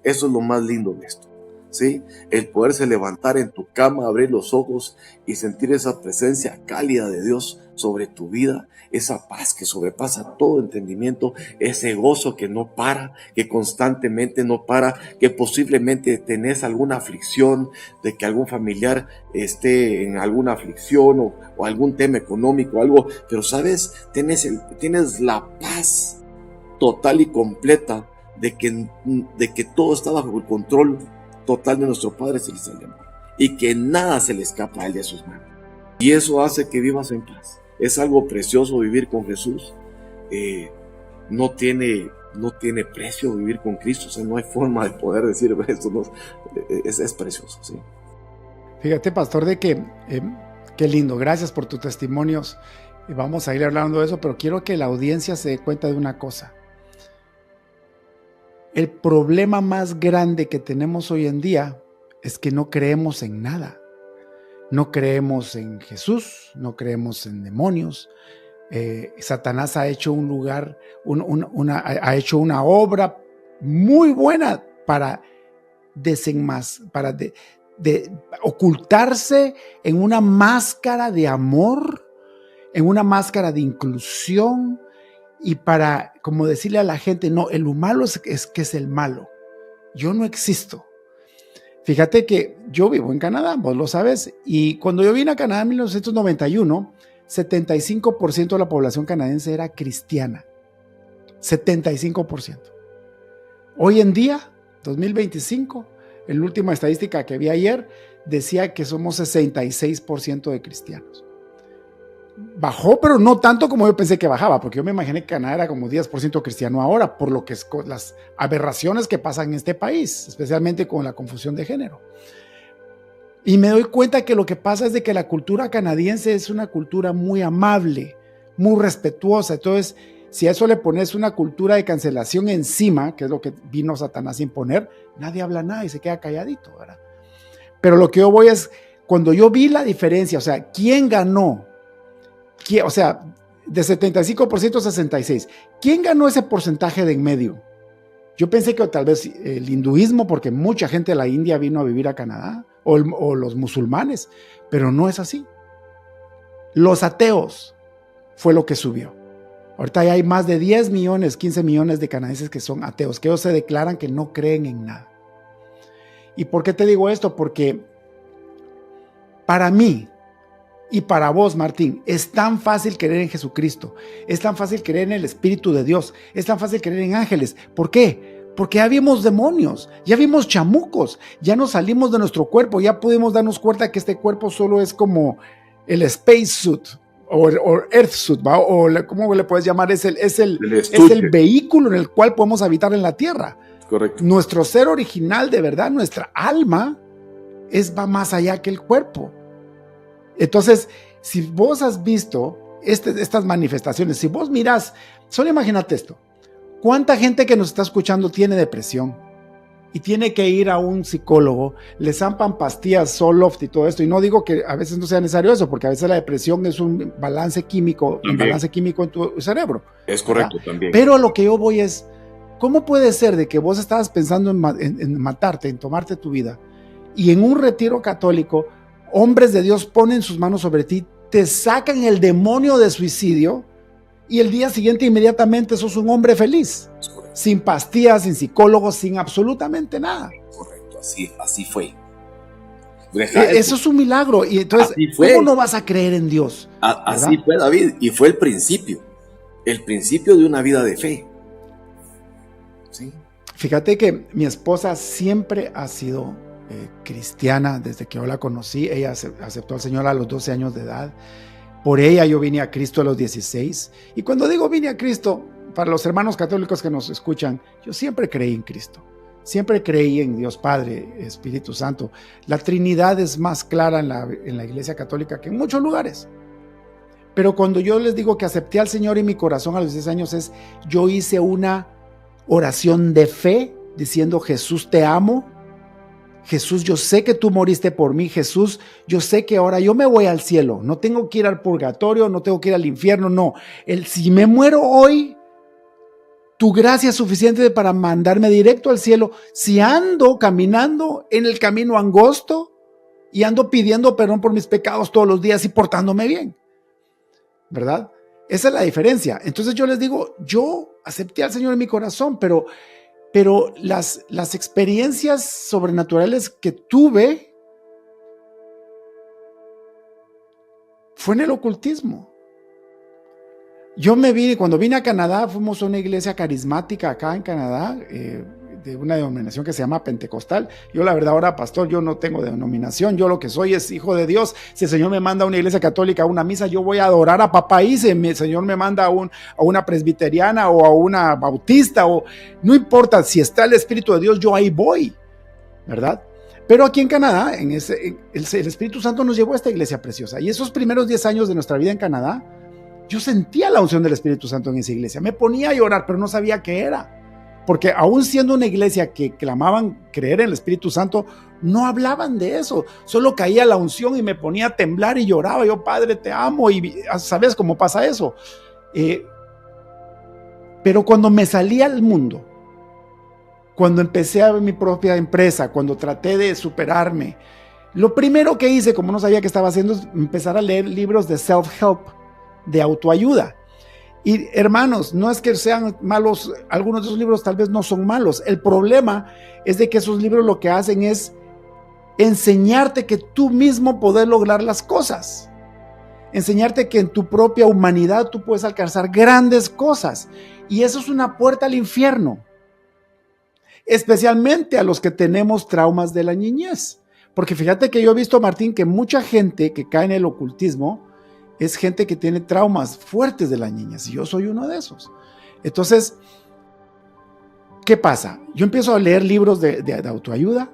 Eso es lo más lindo de esto, ¿sí? El poderse levantar en tu cama, abrir los ojos y sentir esa presencia cálida de Dios sobre tu vida, esa paz que sobrepasa todo entendimiento, ese gozo que no para, que constantemente no para, que posiblemente tenés alguna aflicción, de que algún familiar esté en alguna aflicción o algún tema económico, algo, pero sabes, tienes la paz total y completa de que todo está bajo el control total de nuestro Padre Celestial de amor y que nada se le escapa a Él de sus manos. Y eso hace que vivas en paz. Es algo precioso vivir con Jesús. No tiene precio vivir con Cristo. O sea, no hay forma de poder decir esto. No, es precioso, sí. Fíjate, pastor, de que qué lindo. Gracias por tus testimonios. Vamos a ir hablando de eso, pero quiero que la audiencia se dé cuenta de una cosa. El problema más grande que tenemos hoy en día es que no creemos en nada. No creemos en Jesús, no creemos en demonios. Satanás ha hecho un lugar, ha hecho una obra muy buena para ocultarse en una máscara de amor, en una máscara de inclusión, y para, como decirle a la gente, no, el malo es que es el malo. Yo no existo. Fíjate que yo vivo en Canadá, vos lo sabes, y cuando yo vine a Canadá en 1991, 75% de la población canadiense era cristiana. 75%. Hoy en día, 2025, en la última estadística que vi ayer, decía que somos 66% de cristianos. Bajó, pero no tanto como yo pensé que bajaba, porque yo me imaginé que Canadá era como 10% cristiano ahora, por lo que es las aberraciones que pasan en este país, especialmente con la confusión de género. Y me doy cuenta que lo que pasa es de que la cultura canadiense es una cultura muy amable, muy respetuosa. Entonces, si a eso le pones una cultura de cancelación encima, que es lo que vino Satanás a imponer, nadie habla nada y se queda calladito, ¿verdad? Pero lo que yo voy es, cuando yo vi la diferencia, o sea, ¿quién ganó? O sea, de 75% a 66%. ¿Quién ganó ese porcentaje de en medio? Yo pensé que tal vez el hinduismo, porque mucha gente de la India vino a vivir a Canadá, o los musulmanes, pero no es así. Los ateos fue lo que subió. Ahorita ya hay más de 10 millones, 15 millones de canadienses que son ateos, que ellos se declaran que no creen en nada. ¿Y por qué te digo esto? Porque para mí, y para vos, Martín, es tan fácil creer en Jesucristo, es tan fácil creer en el Espíritu de Dios, es tan fácil creer en ángeles. ¿Por qué? Porque ya vimos demonios, ya vimos chamucos, ya nos salimos de nuestro cuerpo, ya pudimos darnos cuenta que este cuerpo solo es como el space suit o earth suit, ¿va? O ¿cómo le puedes llamar? Es el vehículo en el cual podemos habitar en la tierra. Correcto. Nuestro ser original, de verdad, nuestra alma, va más allá que el cuerpo. Entonces, si vos has visto estas manifestaciones, si vos mirás, solo imagínate esto, ¿cuánta gente que nos está escuchando tiene depresión y tiene que ir a un psicólogo, le zampan pastillas, Zoloft y todo esto? Y no digo que a veces no sea necesario eso, porque a veces la depresión es un imbalance químico en tu cerebro. Es correcto, ¿verdad? También. Pero a lo que yo voy es, ¿cómo puede ser de que vos estabas pensando en matarte, en tomarte tu vida, y en un retiro católico hombres de Dios ponen sus manos sobre ti, te sacan el demonio de suicidio y el día siguiente inmediatamente sos un hombre feliz? Sin pastillas, sin psicólogos, sin absolutamente nada. Correcto, así fue. Eso es un milagro. Y entonces, ¿cómo no vas a creer en Dios? Así fue, David, y fue el principio de una vida de fe. ¿Sí? Fíjate que mi esposa siempre ha sido cristiana desde que yo la conocí. Ella aceptó al Señor a los 12 años de edad, Por ella yo vine a Cristo a los 16. Y cuando digo vine a Cristo, para los hermanos católicos que nos escuchan, yo siempre creí en Cristo. Siempre creí en Dios Padre, Espíritu Santo. La Trinidad es más clara en la Iglesia Católica que en muchos lugares. Pero cuando yo les digo que acepté al Señor en mi corazón a los 10 años, yo hice una oración de fe diciendo: Jesús, te amo. Jesús, yo sé que tú moriste por mí. Jesús, yo sé que ahora yo me voy al cielo. No tengo que ir al purgatorio, no tengo que ir al infierno, no. Si me muero hoy, tu gracia es suficiente para mandarme directo al cielo. Si ando caminando en el camino angosto y ando pidiendo perdón por mis pecados todos los días y portándome bien, ¿verdad? Esa es la diferencia. Entonces yo les digo, yo acepté al Señor en mi corazón, pero las experiencias sobrenaturales que tuve fue en el ocultismo. Cuando vine a Canadá, fuimos a una iglesia carismática acá en Canadá, de una denominación que se llama Pentecostal. Yo la verdad ahora, pastor, yo no tengo denominación, yo lo que soy es hijo de Dios. Si el Señor me manda a una iglesia católica, a una misa, yo voy a adorar a papá y si el Señor me manda a una presbiteriana o a una bautista, no importa, si está el Espíritu de Dios, yo ahí voy, ¿verdad? Pero aquí en Canadá, el Espíritu Santo nos llevó a esta iglesia preciosa, y esos primeros 10 años de nuestra vida en Canadá, yo sentía la unción del Espíritu Santo en esa iglesia. Me ponía a llorar, pero no sabía qué era. Porque aún siendo una iglesia que clamaban creer en el Espíritu Santo, no hablaban de eso. Solo caía la unción y me ponía a temblar y lloraba. Yo, Padre, te amo. Y ¿sabes cómo pasa eso? Pero cuando me salí al mundo, cuando empecé a ver mi propia empresa, cuando traté de superarme, lo primero que hice, como no sabía qué estaba haciendo, es empezar a leer libros de self-help, de autoayuda. Y hermanos, no es que sean malos, algunos de esos libros tal vez no son malos. El problema es de que esos libros lo que hacen es enseñarte que tú mismo puedes lograr las cosas. Enseñarte que en tu propia humanidad tú puedes alcanzar grandes cosas. Y eso es una puerta al infierno. Especialmente a los que tenemos traumas de la niñez. Porque fíjate que yo he visto, Martín, que mucha gente que cae en el ocultismo es gente que tiene traumas fuertes de la niñez, y yo soy uno de esos. Entonces, ¿qué pasa? Yo empiezo a leer libros de autoayuda,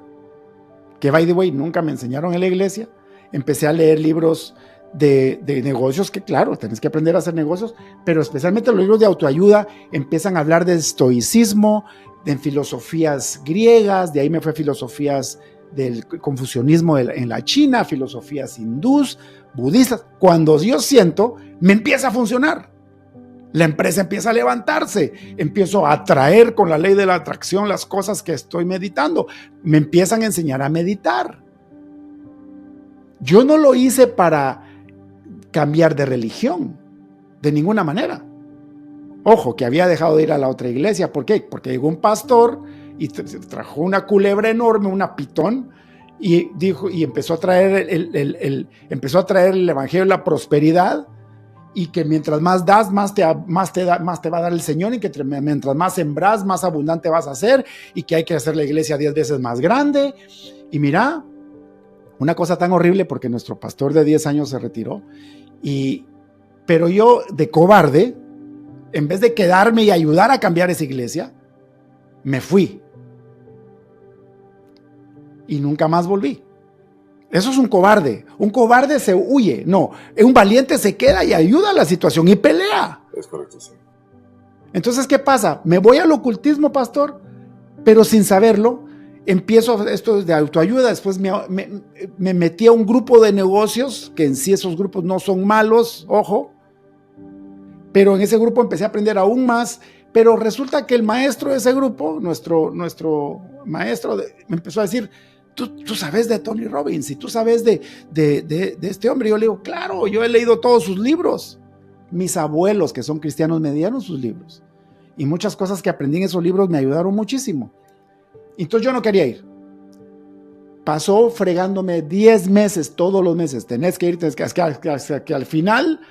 que by the way, nunca me enseñaron en la iglesia. Empecé a leer libros de negocios, que claro, tenés que aprender a hacer negocios, pero especialmente los libros de autoayuda empiezan a hablar de estoicismo, de filosofías griegas, de ahí me fue filosofías del confucianismo en la China, filosofías hindús, budistas. Cuando yo siento, me empieza a funcionar. La empresa empieza a levantarse, empiezo a atraer con la ley de la atracción las cosas que estoy meditando. Me empiezan a enseñar a meditar. Yo no lo hice para cambiar de religión, de ninguna manera. Ojo, que había dejado de ir a la otra iglesia. ¿Por qué? Porque llegó un pastor y trajo una culebra enorme, una pitón, y dijo, y empezó a traer empezó a traer el evangelio de la prosperidad, y que mientras más das, más te va a dar el Señor, y que mientras más sembras, más abundante vas a ser, y que hay que hacer la iglesia 10 veces más grande. Y mira, una cosa tan horrible, porque nuestro pastor de 10 años se retiró, pero yo, de cobarde, en vez de quedarme y ayudar a cambiar esa iglesia, me fui. Y nunca más volví. Eso es un cobarde. Un cobarde se huye. No, un valiente se queda y ayuda a la situación y pelea. Es correcto, sí. Entonces, ¿qué pasa? Me voy al ocultismo, pastor, pero sin saberlo. Empiezo esto de autoayuda. Después me metí a un grupo de negocios, que en sí esos grupos no son malos, ojo. Pero en ese grupo empecé a aprender aún más. Pero resulta que el maestro de ese grupo, nuestro maestro, me empezó a decir: tú sabes de Tony Robbins y tú sabes de este hombre. Y yo le digo: claro, yo he leído todos sus libros. Mis abuelos, que son cristianos, me dieron sus libros. Y muchas cosas que aprendí en esos libros me ayudaron muchísimo. Entonces yo no quería ir. Pasó fregándome 10 meses, todos los meses. Tenés que ir, que al final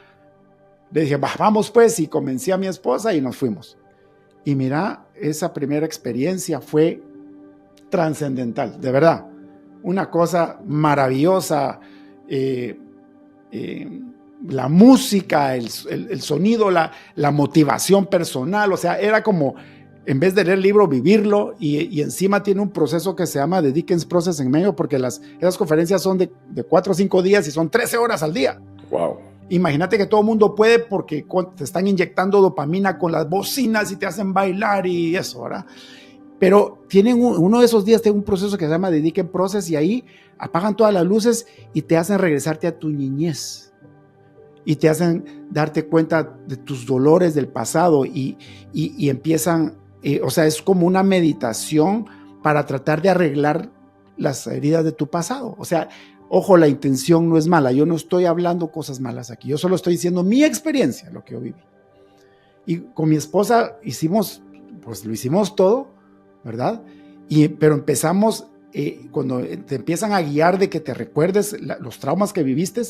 le dije: vamos pues, y convencí a mi esposa y nos fuimos. Y mira, esa primera experiencia fue trascendental, de verdad. Una cosa maravillosa. la música, el sonido, la motivación personal. O sea, era como, en vez de leer el libro, vivirlo, y encima tiene un proceso que se llama The Dickens Process en medio, porque esas conferencias son de 4 o 5 días y son 13 horas al día. Wow. Imagínate que todo el mundo puede porque te están inyectando dopamina con las bocinas y te hacen bailar y eso, ¿verdad? Pero tienen uno de esos días, tiene un proceso que se llama The Dickens Process, y ahí apagan todas las luces y te hacen regresarte a tu niñez. Y te hacen darte cuenta de tus dolores del pasado y empiezan, o sea, es como una meditación para tratar de arreglar las heridas de tu pasado. O sea, ojo, la intención no es mala. Yo no estoy hablando cosas malas aquí. Yo solo estoy diciendo mi experiencia, lo que yo viví. Y con mi esposa lo hicimos todo, ¿verdad? Pero empezamos, cuando te empiezan a guiar de que te recuerdes los traumas que viviste,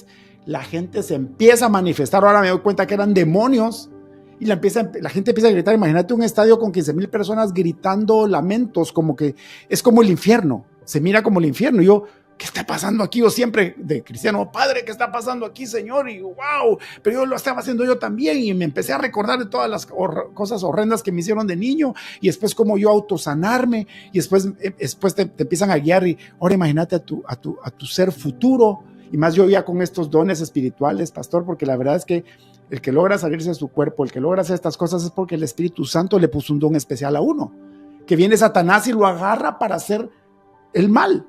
la gente se empieza a manifestar. Ahora me doy cuenta que eran demonios y la gente empieza a gritar. Imagínate un estadio con 15,000 personas gritando lamentos, como que es como el infierno, se mira como el infierno. Y yo, ¿qué está pasando aquí? Yo siempre de cristiano, Padre, ¿qué está pasando aquí, Señor? Y wow, pero yo lo estaba haciendo yo también, y me empecé a recordar de todas las cosas horrendas que me hicieron de niño, y después como yo autosanarme, y después te empiezan a guiar. Y ahora imagínate a tu ser futuro. Y más yo ya con estos dones espirituales, pastor, porque la verdad es que el que logra salirse de su cuerpo, el que logra hacer estas cosas, es porque el Espíritu Santo le puso un don especial a uno, que viene Satanás y lo agarra para hacer el mal.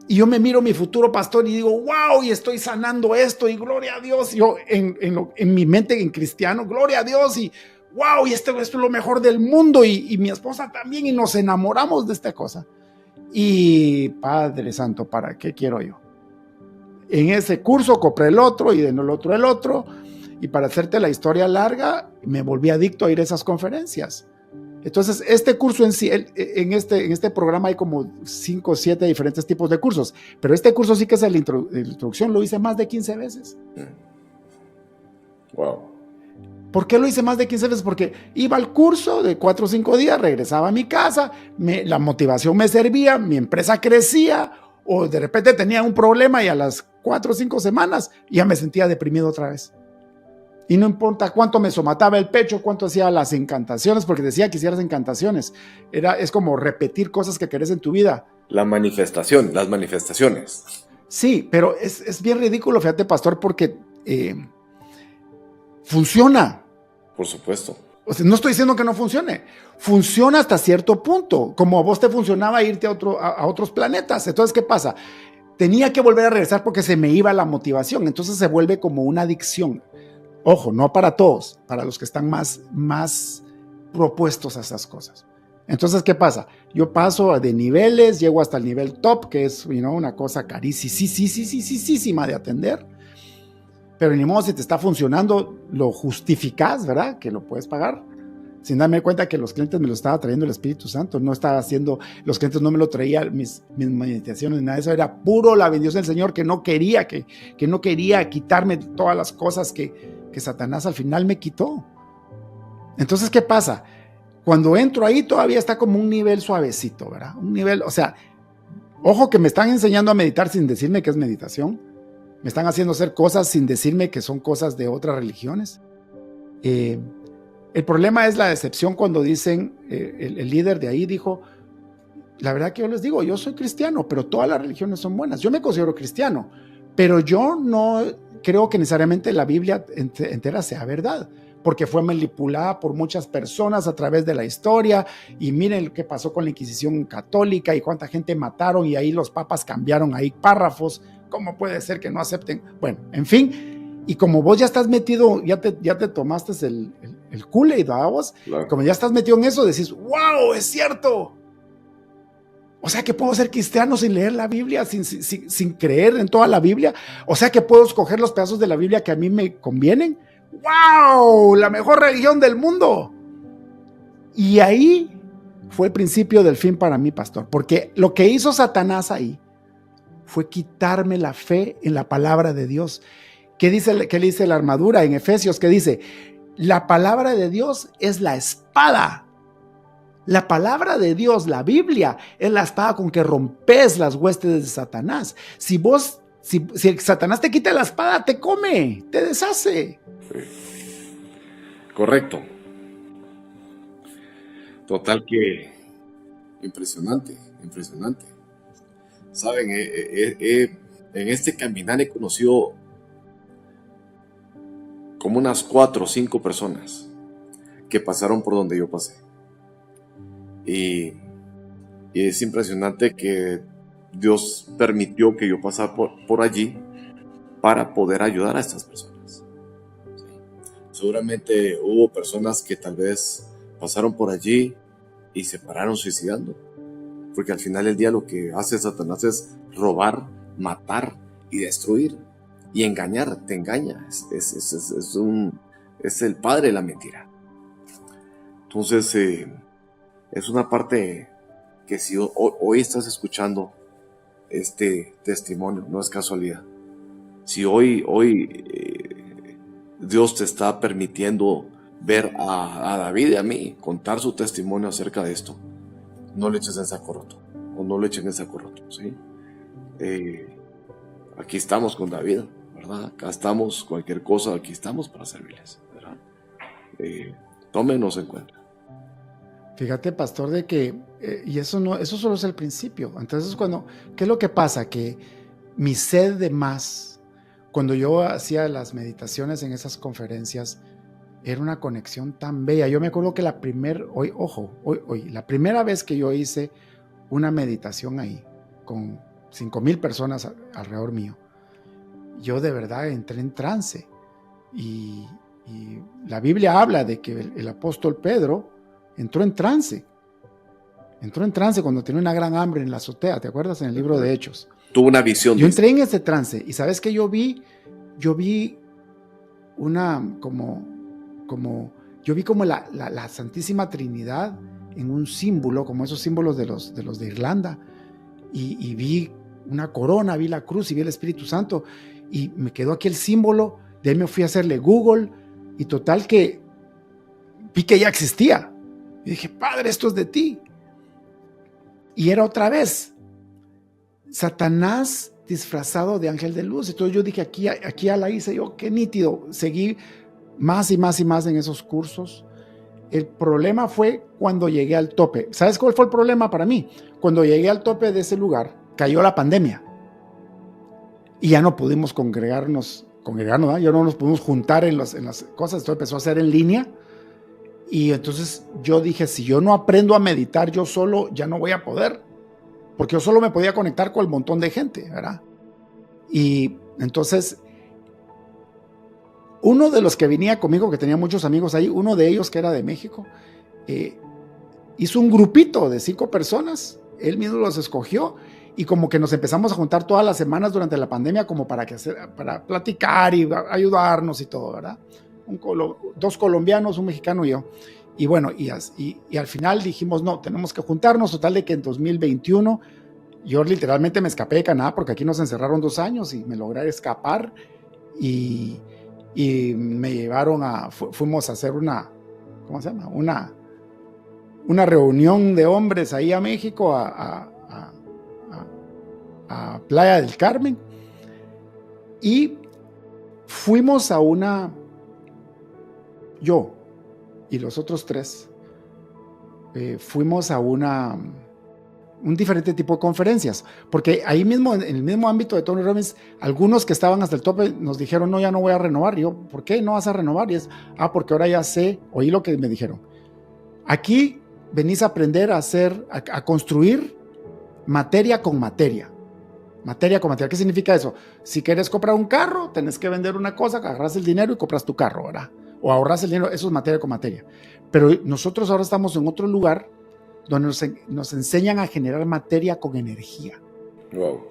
Y yo me miro mi futuro, pastor, y digo, wow, y estoy sanando esto, y gloria a Dios. Yo en mi mente en cristiano, gloria a Dios, y wow, y esto es lo mejor del mundo, y mi esposa también, y nos enamoramos de esta cosa. Y Padre Santo, ¿para qué quiero yo? En ese curso compré el otro, y en el otro, y para hacerte la historia larga, me volví adicto a ir a esas conferencias. Entonces, este curso en sí, en este programa hay como 5 o 7 diferentes tipos de cursos, pero este curso sí que es la introducción, lo hice más de 15 veces. Wow. ¿Por qué lo hice más de 15 veces? Porque iba al curso de 4 o 5 días, regresaba a mi casa, la motivación me servía, mi empresa crecía, o de repente tenía un problema y a las 4 o 5 semanas ya me sentía deprimido otra vez. Y no importa cuánto me somataba el pecho, cuánto hacía las encantaciones, porque decía que hicieras encantaciones. Es como repetir cosas que querés en tu vida. Las manifestaciones. Sí, pero es bien ridículo, fíjate, pastor, porque funciona. Por supuesto. O sea, no estoy diciendo que no funcione. Funciona hasta cierto punto, como a vos te funcionaba irte a otros planetas. Entonces, ¿qué pasa? Tenía que volver a regresar porque se me iba la motivación. Entonces se vuelve como una adicción. Ojo, no para todos, para los que están más propuestos a esas cosas. Entonces, ¿qué pasa? Yo paso de niveles, llego hasta el nivel top, que es una cosa carísima de atender. Pero ni modo, si te está funcionando, lo justificas, ¿verdad? Que lo puedes pagar. Sin darme cuenta que los clientes me lo estaba trayendo el Espíritu Santo. No estaba haciendo, los clientes no me lo traían mis meditaciones, nada de eso. Era puro la bendición del Señor, que no quería quitarme todas las cosas que Satanás al final me quitó. Entonces, ¿qué pasa? Cuando entro ahí todavía está como un nivel suavecito, ¿verdad? Un nivel, o sea, ojo que me están enseñando a meditar sin decirme que es meditación. Me están haciendo hacer cosas sin decirme que son cosas de otras religiones. El problema es la decepción cuando dicen, el líder de ahí dijo, la verdad que yo les digo, yo soy cristiano, pero todas las religiones son buenas. Yo me considero cristiano, pero yo no creo que necesariamente la Biblia entera sea verdad, porque fue manipulada por muchas personas a través de la historia, y miren lo que pasó con la Inquisición católica y cuánta gente mataron, y ahí los papas cambiaron ahí párrafos. ¿Cómo puede ser que no acepten? Bueno, en fin, y como vos ya estás metido, ya te tomaste el Kool-Aid, vos, claro. Como ya estás metido en eso, decís, wow, es cierto. O sea que puedo ser cristiano sin leer la Biblia, sin creer en toda la Biblia. O sea que puedo escoger los pedazos de la Biblia que a mí me convienen. ¡Wow! La mejor religión del mundo. Y ahí fue el principio del fin para mí, pastor. Porque lo que hizo Satanás ahí fue quitarme la fe en la palabra de Dios. ¿Qué le dice la armadura en Efesios? ¿Qué dice? La palabra de Dios es la espada. La palabra de Dios, la Biblia, es la espada con que rompes las huestes de Satanás. Si vos Si Satanás te quita la espada, te come, te deshace. Sí. Correcto. Total que impresionante. Saben, en este caminar he conocido como unas 4 o 5 personas que pasaron por donde yo pasé. Y es impresionante que Dios permitió que yo pasara por allí para poder ayudar a estas personas. ¿Sí? Seguramente hubo personas que tal vez pasaron por allí y se pararon suicidando. Porque al final del día lo que hace Satanás es robar, matar y destruir. Y engañar, te engaña. Es el padre de la mentira. Entonces, es una parte que si hoy estás escuchando este testimonio, no es casualidad. Si hoy Dios te está permitiendo ver a David y a mí contar su testimonio acerca de esto, no le eches en saco roto, o no le echen en saco roto, ¿sí? Aquí estamos con David, ¿verdad? Acá estamos, cualquier cosa, aquí estamos para servirles, ¿verdad? Tómenos en cuenta. Fíjate, pastor, de que, y eso solo es el principio. Entonces, ¿qué es lo que pasa? Que mi sed de más, cuando yo hacía las meditaciones en esas conferencias, era una conexión tan bella. Yo me acuerdo que la primera vez que yo hice una meditación ahí, con 5,000 personas alrededor mío, yo de verdad entré en trance. Y la Biblia habla de que el apóstol Pedro entró en trance cuando tenía una gran hambre en la azotea, ¿te acuerdas? En el libro de Hechos. Tuvo una visión. Yo entré en ese trance y ¿sabes qué yo vi? Yo vi como la Santísima Trinidad en un símbolo, como esos símbolos de los de Irlanda, y vi una corona, vi la cruz y vi el Espíritu Santo, y me quedó aquí el símbolo. De ahí me fui a hacerle Google, y total que vi que ya existía. Y dije, Padre, esto es de ti. Y era otra vez Satanás disfrazado de ángel de luz. Entonces yo dije, aquí ya la hice yo, qué nítido. Seguí más y más y más en esos cursos. El problema fue cuando llegué al tope. ¿Sabes cuál fue el problema para mí? Cuando llegué al tope de ese lugar, cayó la pandemia. Y ya no pudimos congregarnos, ¿verdad? Ya no nos pudimos juntar en las cosas. Esto empezó a hacer en línea. Y entonces yo dije, si yo no aprendo a meditar yo solo, ya no voy a poder. Porque yo solo me podía conectar con el montón de gente, ¿verdad? Y entonces, uno de los que venía conmigo, que tenía muchos amigos ahí, uno de ellos que era de México, hizo un grupito de 5 personas. Él mismo los escogió. Y como que nos empezamos a juntar todas las semanas durante la pandemia como para platicar y ayudarnos y todo, ¿verdad? 2 colombianos, un mexicano y yo. Y bueno, y al final dijimos, no, tenemos que juntarnos, total de que en 2021 yo literalmente me escapé de Canadá porque aquí nos encerraron 2 años y me logré escapar y me llevaron fuimos a hacer ¿cómo se llama? Una reunión de hombres ahí a México, a Playa del Carmen, y fuimos yo y los otros 3 fuimos a un diferente tipo de conferencias, porque ahí mismo, en el mismo ámbito de Tony Robbins, algunos que estaban hasta el tope nos dijeron, no, ya no voy a renovar. Y yo, ¿por qué no vas a renovar? Y porque ahora ya oí lo que me dijeron. Aquí venís a aprender a construir materia con materia. Materia con materia. ¿Qué significa eso? Si quieres comprar un carro, tenés que vender una cosa, agarras el dinero y compras tu carro, ¿verdad? O ahorras el dinero, eso es materia con materia. Pero nosotros ahora estamos en otro lugar donde nos enseñan a generar materia con energía. Wow.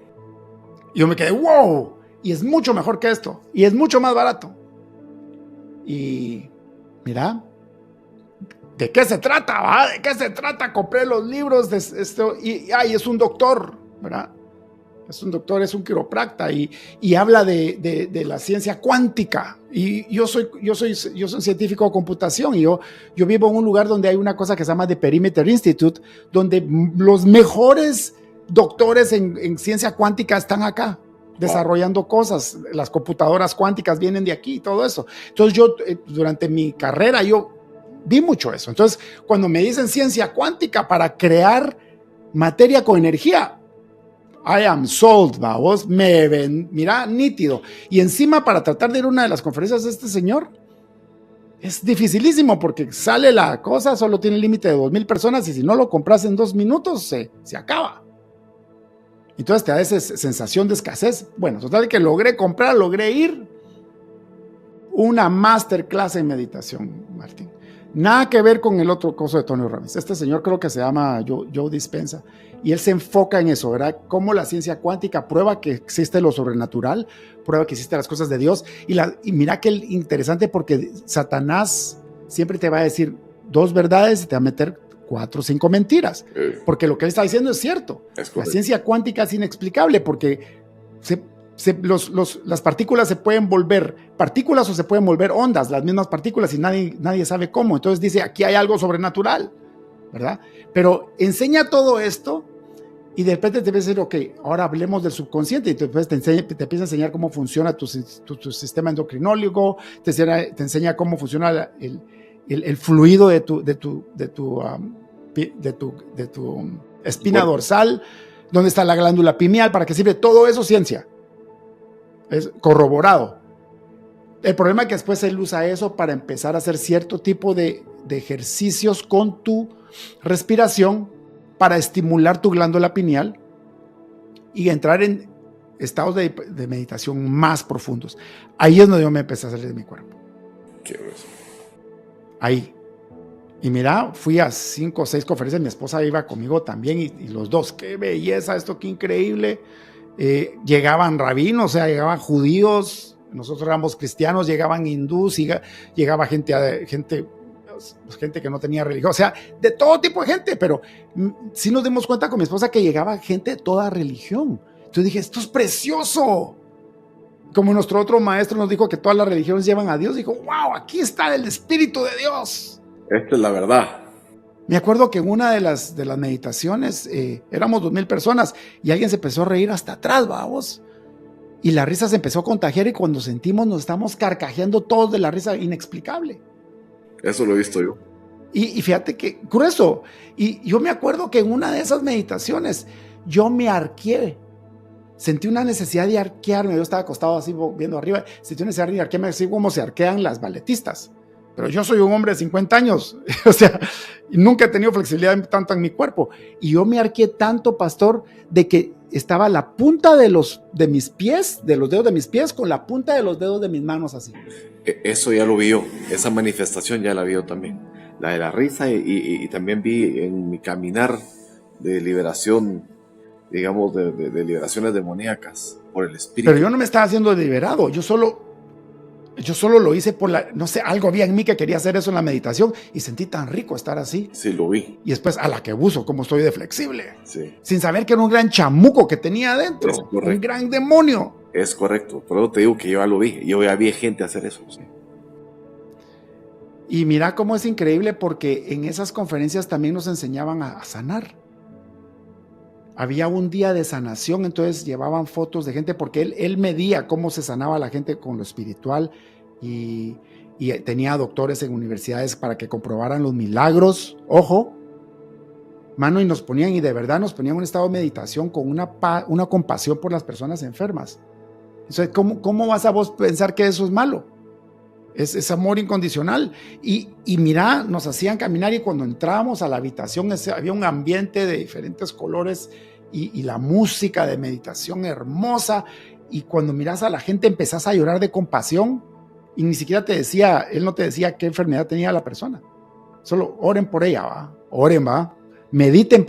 Y yo me quedé, wow, y es mucho mejor que esto, y es mucho más barato. Y mira, ¿de qué se trata? ¿Va? ¿De qué se trata? Compré los libros de esto, y es un doctor, ¿verdad? Es un doctor, es un quiropracta y habla de la ciencia cuántica. Y yo soy científico de computación y yo vivo en un lugar donde hay una cosa que se llama The Perimeter Institute, donde los mejores doctores en ciencia cuántica están acá. desarrollando cosas. Las computadoras cuánticas vienen de aquí y todo eso. Entonces yo, durante mi carrera, yo vi mucho eso. Entonces, cuando me dicen ciencia cuántica para crear materia con energía, I am sold, va, vos me ven, mira, nítido. Y encima, para tratar de ir a una de las conferencias de este señor, es dificilísimo porque sale la cosa, solo tiene el límite de 2,000 personas y si no lo compras en 2 minutos, se acaba. Entonces te da esa sensación de escasez. Bueno, total que logré comprar, logré ir. Una masterclass en meditación, Martín. Nada que ver con el otro coso de Tony Robbins. Este señor creo que se llama Joe Dispenza y él se enfoca en eso, ¿verdad? Cómo la ciencia cuántica prueba que existe lo sobrenatural, prueba que existen las cosas de Dios. Y mira que interesante porque Satanás siempre te va a decir 2 verdades y te va a meter 4 o 5 mentiras. Porque lo que él está diciendo es cierto. La ciencia cuántica es inexplicable porque las partículas se pueden volver partículas o se pueden volver ondas, las mismas partículas, y nadie sabe cómo. Entonces dice, aquí hay algo sobrenatural, ¿verdad? Pero enseña todo esto y de repente te empieza a decir, ok, ahora hablemos del subconsciente, y después te empieza a enseñar cómo funciona tu sistema endocrinólogo, te enseña cómo funciona el fluido de tu espina dorsal, dónde está la glándula pineal, para qué sirve. Todo eso ciencia. Es corroborado. El problema es que después él usa eso para empezar a hacer cierto tipo de ejercicios con tu respiración para estimular tu glándula pineal y entrar en estados de meditación más profundos. Ahí es donde yo me empecé a salir de mi cuerpo. Qué grueso. Ahí. Y mira, fui a 5 o 6 conferencias, mi esposa iba conmigo también y los dos, qué belleza esto, qué increíble. Llegaban rabinos, o sea, llegaban judíos, nosotros éramos cristianos, llegaban hindús, llegaba gente que no tenía religión, o sea, de todo tipo de gente, pero sí nos dimos cuenta con mi esposa que llegaba gente de toda religión. Entonces dije, esto es precioso. Como nuestro otro maestro nos dijo que todas las religiones llevan a Dios, dijo, wow, aquí está el Espíritu de Dios. Esta es la verdad. Me acuerdo que en una de las meditaciones éramos 2,000 personas y alguien se empezó a reír hasta atrás, vamos. Y la risa se empezó a contagiar y cuando sentimos nos estamos carcajeando todos de la risa inexplicable. Eso lo he visto yo. Y fíjate que grueso. Y yo me acuerdo que en una de esas meditaciones yo me arqueé. Sentí una necesidad de arquearme. Yo estaba acostado así viendo arriba. Sentí una necesidad de arquearme así como se arquean las balletistas. Pero yo soy un hombre de 50 años, o sea, nunca he tenido flexibilidad tanto en mi cuerpo. Y yo me arqué tanto, pastor, de que estaba la punta de mis pies, de los dedos de mis pies, con la punta de los dedos de mis manos así. Eso ya lo vi yo, esa manifestación ya la vi yo también. La de la risa y también vi en mi caminar de liberación, digamos, de liberaciones demoníacas por el espíritu. Pero yo no me estaba haciendo liberado, yo solo lo hice no sé, algo había en mí que quería hacer eso en la meditación y sentí tan rico estar así. Sí, lo vi. Y después, a la que buzo, como estoy de flexible. Sí. Sin saber que era un gran chamuco que tenía adentro. Un gran demonio. Es correcto, por eso te digo que yo ya lo vi. Yo ya vi gente hacer eso. Sí. Y mira cómo es increíble porque en esas conferencias también nos enseñaban a sanar. Había un día de sanación, entonces llevaban fotos de gente porque él medía cómo se sanaba la gente con lo espiritual y tenía doctores en universidades para que comprobaran los milagros. Ojo, mano, y de verdad nos ponían en un estado de meditación con una compasión por las personas enfermas. Entonces, ¿cómo vas a vos pensar que eso es malo? Es amor incondicional. Y mira, nos hacían caminar y cuando entrábamos a la habitación había un ambiente de diferentes colores y la música de meditación hermosa. Y cuando miras a la gente empezás a llorar de compasión y ni siquiera él no te decía qué enfermedad tenía la persona. Solo oren por ella, ¿va? Oren, ¿va? Mediten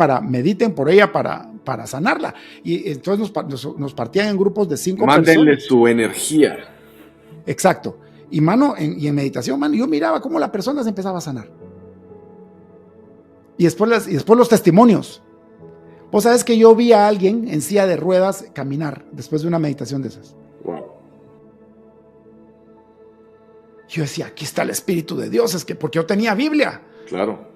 por ella para sanarla. Y entonces nos partían en grupos de 5 personas. Mándenle su energía. Exacto. Y mano, en meditación, mano, yo miraba cómo la persona se empezaba a sanar. Y después los testimonios. Vos sabes que yo vi a alguien en silla de ruedas caminar después de una meditación de esas. Wow. Yo decía, aquí está el Espíritu de Dios, porque yo tenía Biblia. Claro.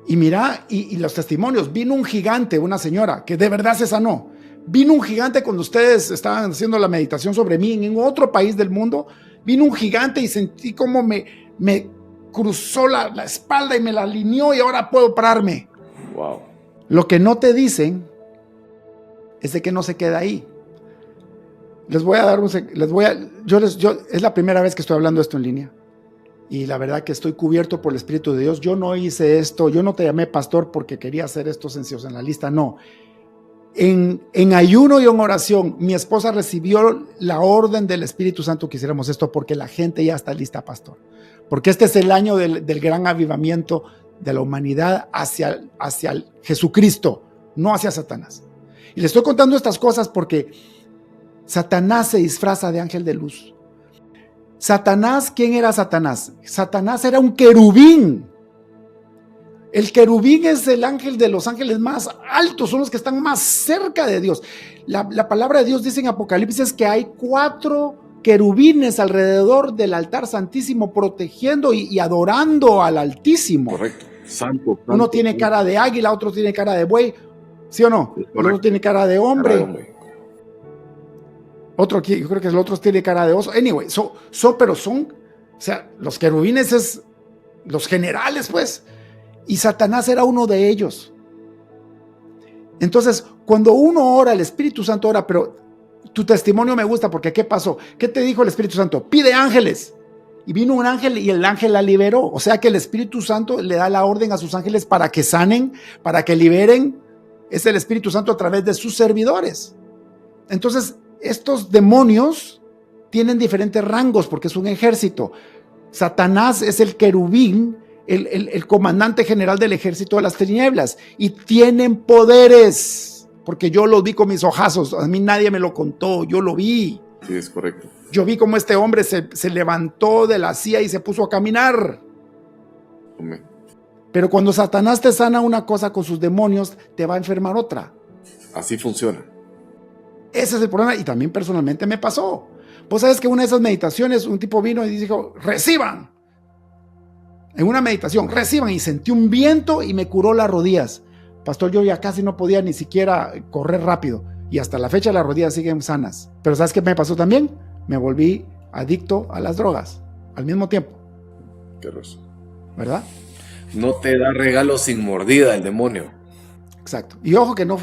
Y mira, y los testimonios, vino un gigante, una señora, que de verdad se sanó. Vino un gigante cuando ustedes estaban haciendo la meditación sobre mí en otro país del mundo. Vino un gigante y sentí como me cruzó la espalda y me la alineó y ahora puedo pararme. Wow. Lo que no te dicen es de que no se queda ahí. Les voy a dar es la primera vez que estoy hablando esto en línea. Y la verdad que estoy cubierto por el Espíritu de Dios. Yo no hice esto, yo no te llamé pastor porque quería hacer estos sencillos en la lista, no. En ayuno y en oración, mi esposa recibió la orden del Espíritu Santo que hiciéramos esto porque la gente ya está lista, pastor. Porque este es el año del gran avivamiento de la humanidad hacia Jesucristo, no hacia Satanás. Y le estoy contando estas cosas porque Satanás se disfraza de ángel de luz. Satanás, ¿quién era Satanás? Satanás era un querubín. El querubín es el ángel de los ángeles más altos, son los que están más cerca de Dios. La palabra de Dios dice en Apocalipsis que hay 4 querubines alrededor del altar santísimo protegiendo y adorando al Altísimo. Correcto. Santo. Uno tiene cara de águila, otro tiene cara de buey, ¿sí o no? El otro tiene cara de hombre. Otro aquí, yo creo que el otro tiene cara de oso. Anyway, pero son, o sea, los querubines es los generales, pues. Y Satanás era uno de ellos. Entonces, cuando uno ora, el Espíritu Santo ora, pero tu testimonio me gusta porque ¿qué pasó? ¿Qué te dijo el Espíritu Santo? Pide ángeles. Y vino un ángel y el ángel la liberó. O sea que el Espíritu Santo le da la orden a sus ángeles para que sanen, para que liberen. Es el Espíritu Santo a través de sus servidores. Entonces, estos demonios tienen diferentes rangos porque es un ejército. Satanás es el querubín, el comandante general del ejército de las tinieblas, y tienen poderes, porque yo los vi con mis ojazos. A mí nadie me lo contó, yo lo vi. Sí, es correcto. Yo vi cómo este hombre se levantó de la silla y se puso a caminar. Amén. Pero cuando Satanás te sana una cosa con sus demonios, te va a enfermar otra. Así funciona. Ese es el problema, y también personalmente me pasó. Vos sabes que una de esas meditaciones, un tipo vino y dijo, reciban. En una meditación, reciban, y sentí un viento y me curó las rodillas. Pastor, yo ya casi no podía ni siquiera correr rápido, y hasta la fecha las rodillas siguen sanas. Pero ¿sabes qué me pasó también? Me volví adicto a las drogas, al mismo tiempo. Qué rosa. ¿Verdad? No te da regalos sin mordida el demonio. Exacto. Y ojo que no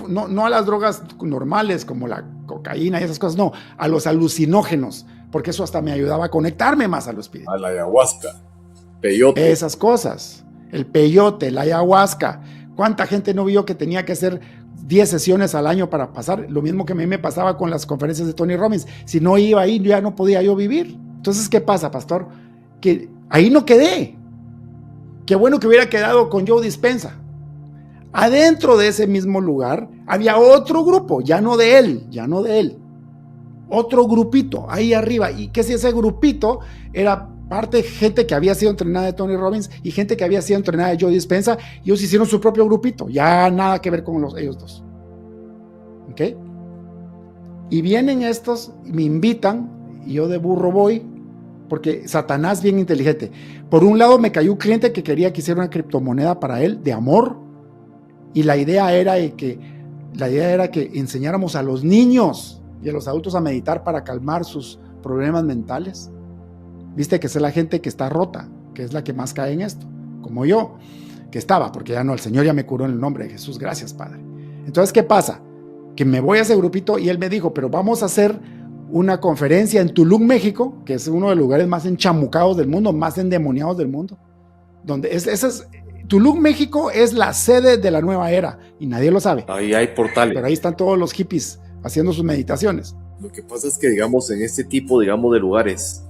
a las drogas normales como la cocaína y esas cosas, no, a los alucinógenos, porque eso hasta me ayudaba a conectarme más a lo espiritual. A la ayahuasca, peyote. Esas cosas, el peyote, la ayahuasca. ¿Cuánta gente no vio que tenía que hacer 10 sesiones al año para pasar? Lo mismo que a mí me pasaba con las conferencias de Tony Robbins. Si no iba ahí, ya no podía yo vivir. Entonces, ¿qué pasa, pastor? Que ahí no quedé. Qué bueno que hubiera quedado con Joe Dispenza. Adentro de ese mismo lugar había otro grupo, ya no de él, otro grupito ahí arriba. Y que si ese grupito era parte de gente que había sido entrenada de Tony Robbins y gente que había sido entrenada de Joe Dispenza, y ellos hicieron su propio grupito, ya nada que ver con ellos dos. ¿Ok? Y vienen estos, y me invitan, y yo de burro voy, porque Satanás bien inteligente. Por un lado me cayó un cliente que quería que hiciera una criptomoneda para él, de amor. Y la idea era que enseñáramos a los niños y a los adultos a meditar para calmar sus problemas mentales. Viste que es la gente que está rota, que es la que más cae en esto, como yo, que estaba, porque ya no, el Señor ya me curó en el nombre de Jesús, gracias Padre. Entonces, ¿qué pasa? Que me voy a ese grupito y él me dijo, pero vamos a hacer una conferencia en Tulum, México, que es uno de los lugares más enchamucados del mundo, más endemoniados del mundo, donde Tulum, México es la sede de la nueva era y nadie lo sabe. Ahí hay portales. Pero ahí están todos los hippies haciendo sus meditaciones. Lo que pasa es que, digamos, en este tipo, digamos, de lugares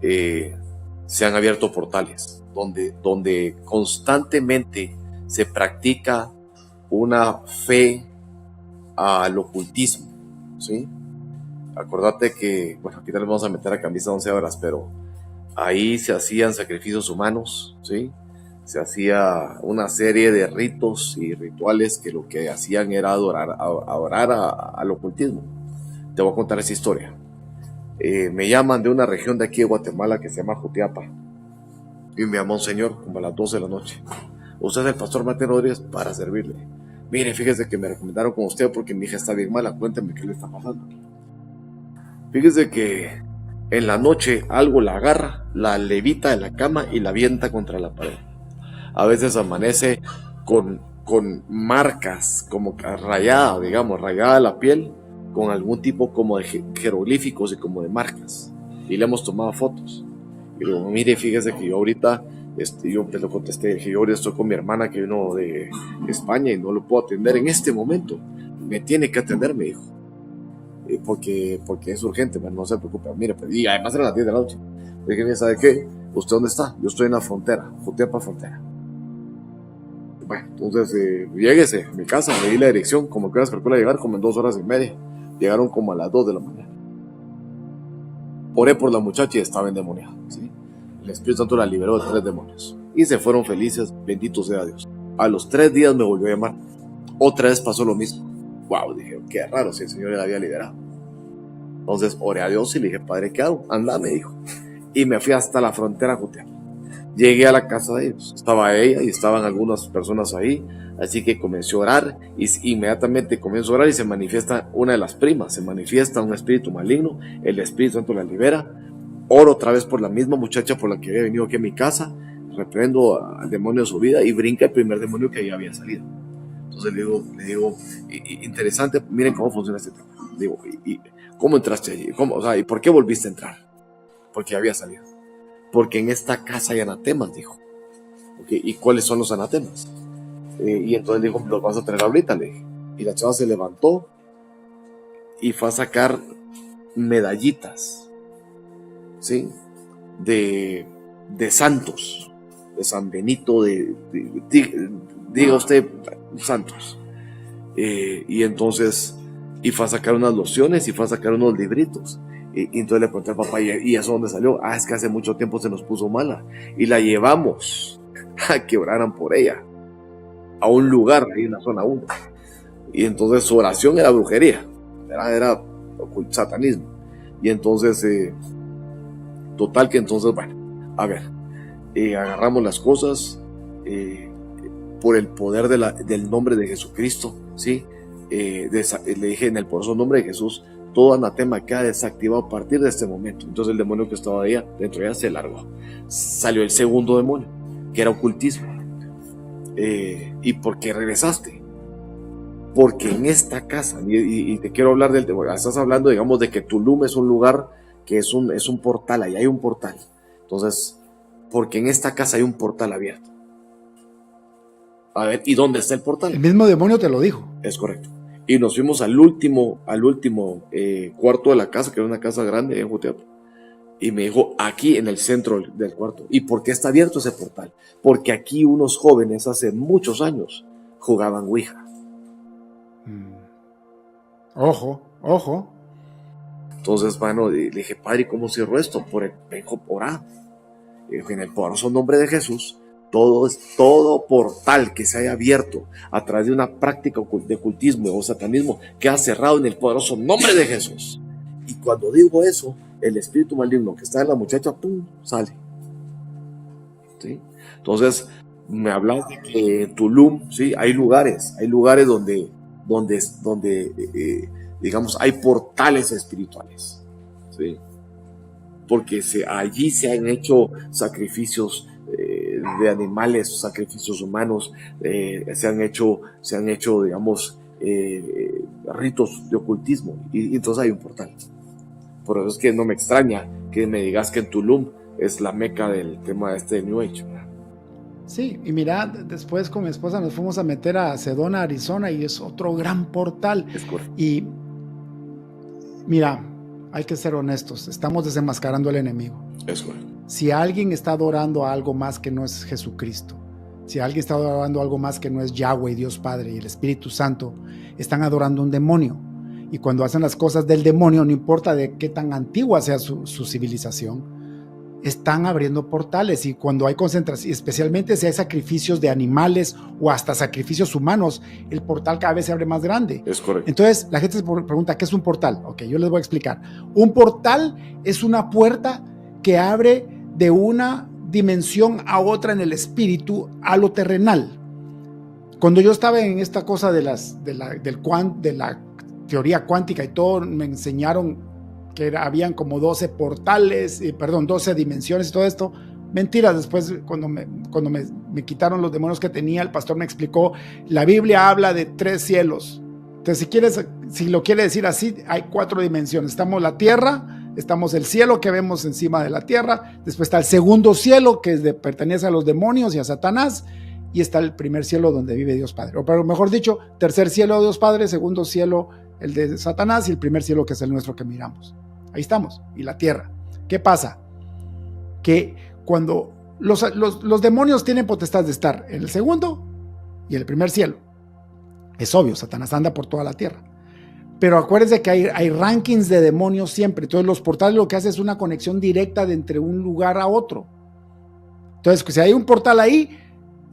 se han abierto portales donde constantemente se practica una fe al ocultismo, ¿sí? Acordate que, bueno, aquí le vamos a meter a camisa 11 horas, pero ahí se hacían sacrificios humanos, ¿sí? Se hacía una serie de ritos y rituales que lo que hacían era adorar al ocultismo. Te voy a contar esa historia. Me llaman de una región de aquí de Guatemala que se llama Jutiapa. Y me llama un señor como a las 12 de la noche. Usted es el pastor Mateo Rodríguez, para servirle. mire, fíjese que me recomendaron con usted porque mi hija está bien mala, cuénteme qué le está pasando. Fíjese que en la noche algo la agarra, la levita de la cama y la avienta contra la pared. A veces amanece con marcas, como rayada, digamos, rayada la piel, con algún tipo como de jeroglíficos y como de marcas. Y le hemos tomado fotos. Y le digo, mire, fíjese que yo ahorita, yo te lo contesté, dije, yo ahorita estoy con mi hermana que vino de España y no lo puedo atender en este momento. Me tiene que atender, me dijo. Porque es urgente, no se preocupe. Mire, pues, y además eran las 10 de la noche. Le dije, ¿sabe qué? ¿Usted dónde está? Yo estoy en la frontera, frontera. Bueno, entonces lléguese a mi casa, le di la dirección, como que calcula llegar como en 2 horas y media. Llegaron como a las 2 de la mañana. Oré por la muchacha y estaba endemoniada, ¿sí? El Espíritu Santo la liberó de 3 demonios. Y se fueron felices, bendito sea Dios. A los 3 días me volvió a llamar. Otra vez pasó lo mismo. Wow, dije, qué raro si el Señor la había liberado. Entonces oré a Dios y le dije, Padre, ¿qué hago? Anda, me dijo. Y me fui hasta la frontera Jutiapa. Llegué a la casa de ellos. Estaba ella y estaban algunas personas ahí. Así que comencé a orar y inmediatamente comienzo a orar y se manifiesta una de las primas. Se manifiesta un espíritu maligno. El Espíritu Santo la libera. Oro otra vez por la misma muchacha por la que había venido aquí a mi casa. Reprendo al demonio de su vida y brinca el primer demonio que ya había salido. Entonces le digo, interesante, miren cómo funciona este tema. Digo, ¿cómo entraste allí? ¿Y por qué volviste a entrar? Porque había salido. Porque en esta casa hay anatemas, dijo. Okay, ¿y cuáles son los anatemas? Y entonces le dijo, los vas a tener ahorita, le dije. Y la chava se levantó y fue a sacar medallitas, ¿sí? De santos, de San Benito, diga usted, santos. Y entonces, y fue a sacar unas lociones y fue a sacar unos libritos. Y entonces le pregunté al papá, ¿y eso dónde salió? Es que hace mucho tiempo se nos puso mala. Y la llevamos a que oraran por ella, a un lugar ahí en la zona 1. Y entonces su oración era brujería, era satanismo. Y entonces, total que entonces, bueno, a ver, agarramos las cosas por el poder del nombre de Jesucristo, ¿sí? Le dije, en el poderoso nombre de Jesús, todo anatema queda desactivado a partir de este momento. Entonces el demonio que estaba dentro de ella se largó. Salió el segundo demonio, que era ocultismo. ¿Y por qué regresaste? Porque en esta casa, y te quiero hablar del demonio, estás hablando, digamos, de que Tulum es un lugar que es un portal, ahí hay un portal. Entonces, porque en esta casa hay un portal abierto. A ver, ¿y dónde está el portal? El mismo demonio te lo dijo. Es correcto. Y nos fuimos al último cuarto de la casa, que era una casa grande en Jutiapa. Y me dijo, aquí en el centro del cuarto. ¿Y por qué está abierto ese portal? Porque aquí unos jóvenes hace muchos años jugaban Ouija. Ojo. Entonces, bueno, le dije, Padre, ¿cómo cierro esto? Vengo por A. Y dije, en el poderoso nombre de Jesús, todo portal que se haya abierto a través de una práctica de ocultismo o satanismo queda cerrado en el poderoso nombre de Jesús. Y cuando digo eso, el espíritu maligno que está en la muchacha, ¡pum!, sale. ¿Sí? Entonces, me hablas de que en Tulum, ¿sí? Hay lugares donde digamos, hay portales espirituales, ¿sí? Porque allí se han hecho sacrificios de animales, sacrificios humanos, se han hecho, digamos, ritos de ocultismo, y entonces hay un portal. Por eso es que no me extraña que me digas que en Tulum es la meca del tema de New Age, ¿verdad? Sí, y mira, después con mi esposa nos fuimos a meter a Sedona, Arizona, y es otro gran portal. Es correcto. Y mira, hay que ser honestos, estamos desenmascarando al enemigo. Es correcto. Si alguien está adorando a algo más que no es Jesucristo, si alguien está adorando a algo más que no es Yahweh, Dios Padre y el Espíritu Santo, están adorando un demonio. Y cuando hacen las cosas del demonio, no importa de qué tan antigua sea su civilización, están abriendo portales. Y cuando hay concentración, especialmente si hay sacrificios de animales o hasta sacrificios humanos, el portal cada vez se abre más grande. Es correcto. Entonces la gente se pregunta, ¿qué es un portal? Ok, yo les voy a explicar. Un portal es una puerta que abre de una dimensión a otra en el espíritu, a lo terrenal. Cuando yo estaba en esta cosa de la teoría cuántica y todo, me enseñaron que habían como 12 portales, 12 dimensiones y todo esto. Mentira, después cuando me quitaron los demonios que tenía, el pastor me explicó, la Biblia habla de 3 cielos. Entonces, si lo quiere decir así, hay 4 dimensiones. Estamos la tierra, estamos el cielo que vemos encima de la tierra, después está el segundo cielo que pertenece a los demonios y a Satanás, y está el primer cielo donde vive Dios Padre. O pero mejor dicho, tercer cielo de Dios Padre, segundo cielo el de Satanás y el primer cielo que es el nuestro que miramos. Ahí estamos, y la tierra. ¿Qué pasa? Que cuando los demonios tienen potestad de estar en el segundo y en el primer cielo, es obvio, Satanás anda por toda la tierra. Pero acuérdense que hay rankings de demonios siempre. Entonces los portales lo que hace es una conexión directa de entre un lugar a otro. Entonces, si hay un portal ahí,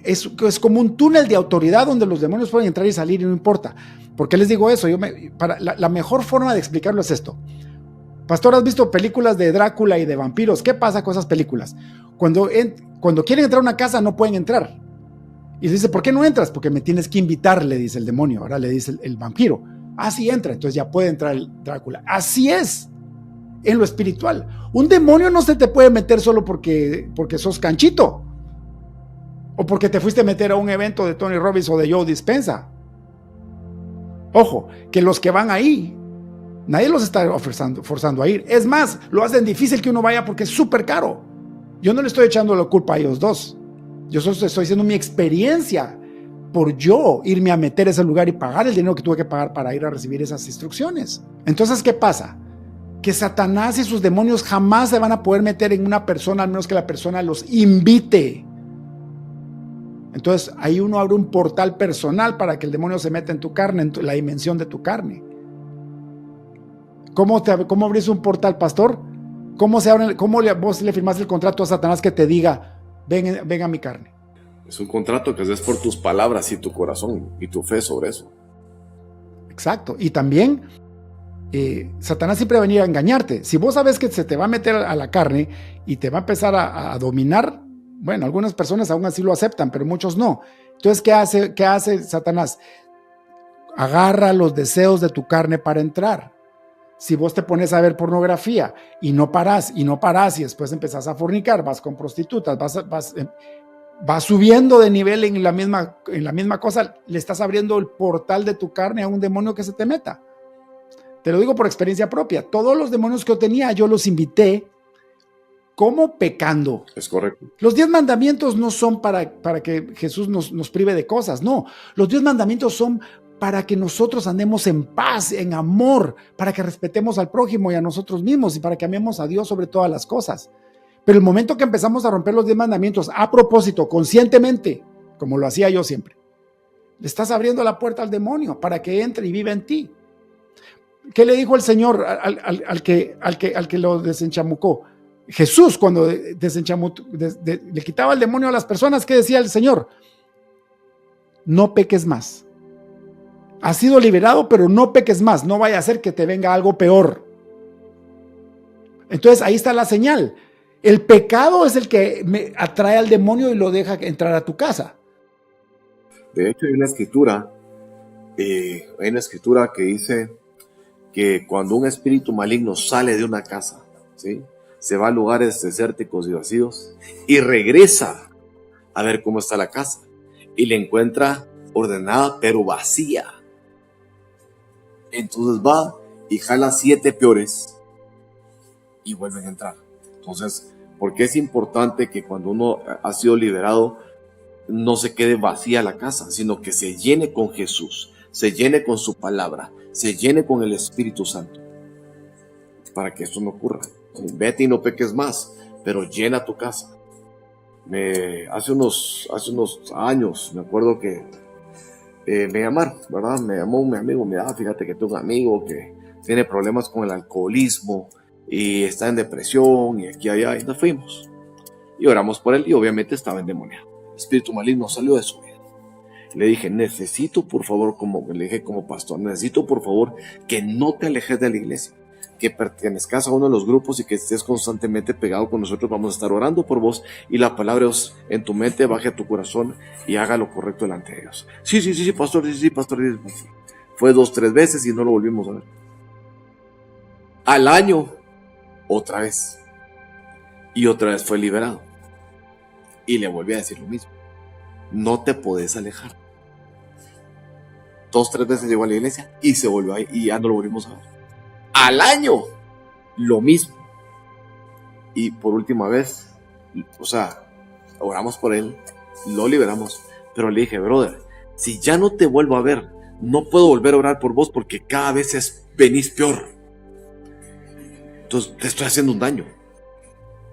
es como un túnel de autoridad donde los demonios pueden entrar y salir y no importa. ¿Por qué les digo eso? La mejor forma de explicarlo es esto. Pastor, ¿has visto películas de Drácula y de vampiros? ¿Qué pasa con esas películas? Cuando quieren entrar a una casa no pueden entrar. Y dice, ¿por qué no entras? Porque me tienes que invitar, le dice el demonio. Ahora le dice el vampiro. Sí entra, entonces ya puede entrar el Drácula. Así es en lo espiritual. Un demonio no se te puede meter solo porque sos canchito. O porque te fuiste a meter a un evento de Tony Robbins o de Joe Dispenza. Ojo, que los que van ahí, nadie los está forzando a ir. Es más, lo hacen difícil que uno vaya porque es súper caro. Yo no le estoy echando la culpa a ellos dos. Yo solo estoy diciendo mi experiencia por yo irme a meter a ese lugar y pagar el dinero que tuve que pagar para ir a recibir esas instrucciones. Entonces, ¿qué pasa? Que Satanás y sus demonios jamás se van a poder meter en una persona, al menos que la persona los invite. Entonces, ahí uno abre un portal personal para que el demonio se meta en tu carne, en la dimensión de tu carne. ¿Cómo abrís un portal, pastor? ¿Cómo vos le firmaste el contrato a Satanás que te diga, ven a mi carne? Es un contrato que haces por tus palabras y tu corazón y tu fe sobre eso. Exacto. Y también Satanás siempre va a venir a engañarte. Si vos sabes que se te va a meter a la carne y te va a empezar a dominar, bueno, algunas personas aún así lo aceptan, pero muchos no. Entonces, ¿qué hace Satanás? Agarra los deseos de tu carne para entrar. Si vos te pones a ver pornografía y no parás y después empezás a fornicar, vas con prostitutas, vas subiendo de nivel en la misma cosa, le estás abriendo el portal de tu carne a un demonio que se te meta. Te lo digo por experiencia propia. Todos los demonios que yo tenía, yo los invité como pecando. Es correcto. Los 10 mandamientos no son para que Jesús nos prive de cosas, no. Los 10 mandamientos son para que nosotros andemos en paz, en amor, para que respetemos al prójimo y a nosotros mismos y para que amemos a Dios sobre todas las cosas. Pero el momento que empezamos a romper los 10 mandamientos a propósito, conscientemente, como lo hacía yo siempre, le estás abriendo la puerta al demonio para que entre y viva en ti. ¿Qué le dijo el Señor al que lo desenchamucó? Jesús, cuando le quitaba el demonio a las personas, ¿qué decía el Señor? No peques más. Has sido liberado, pero no peques más. No vaya a ser que te venga algo peor. Entonces ahí está la señal. El pecado es el que me atrae al demonio y lo deja entrar a tu casa. De hecho, hay una escritura que dice que cuando un espíritu maligno sale de una casa, ¿sí?, se va a lugares desérticos y vacíos y regresa a ver cómo está la casa y la encuentra ordenada pero vacía. Entonces va y jala 7 peores y vuelven a entrar. Entonces, ¿por qué es importante que cuando uno ha sido liberado no se quede vacía la casa, sino que se llene con Jesús, se llene con su palabra, se llene con el Espíritu Santo? Para que esto no ocurra. Vete y no peques más, pero llena tu casa. Hace unos años me acuerdo que me llamaron, ¿verdad? Me llamó un amigo, mira, fíjate que tengo un amigo que tiene problemas con el alcoholismo y está en depresión y aquí y allá, y nos fuimos y oramos por él y obviamente estaba endemoniado. El espíritu maligno salió de su vida. Le dije, necesito por favor, como pastor, necesito por favor que no te alejes de la iglesia. que pertenezcas a uno de los grupos y que estés constantemente pegado con nosotros. Vamos a estar orando por vos y la palabra en tu mente baje a tu corazón y haga lo correcto delante de Dios. Sí, pastor, sí, pastor. Fue 2, 3 veces y no lo volvimos a ver. Al año, otra vez. Y otra vez fue liberado. Y le volví a decir lo mismo. No te podés alejar. 2, 3 veces llegó a la iglesia y se volvió ahí y ya no lo volvimos a ver. Al año, lo mismo. Y por última vez, oramos por él, lo liberamos, pero le dije, brother, si ya no te vuelvo a ver, no puedo volver a orar por vos porque cada vez venís peor. Entonces te estoy haciendo un daño.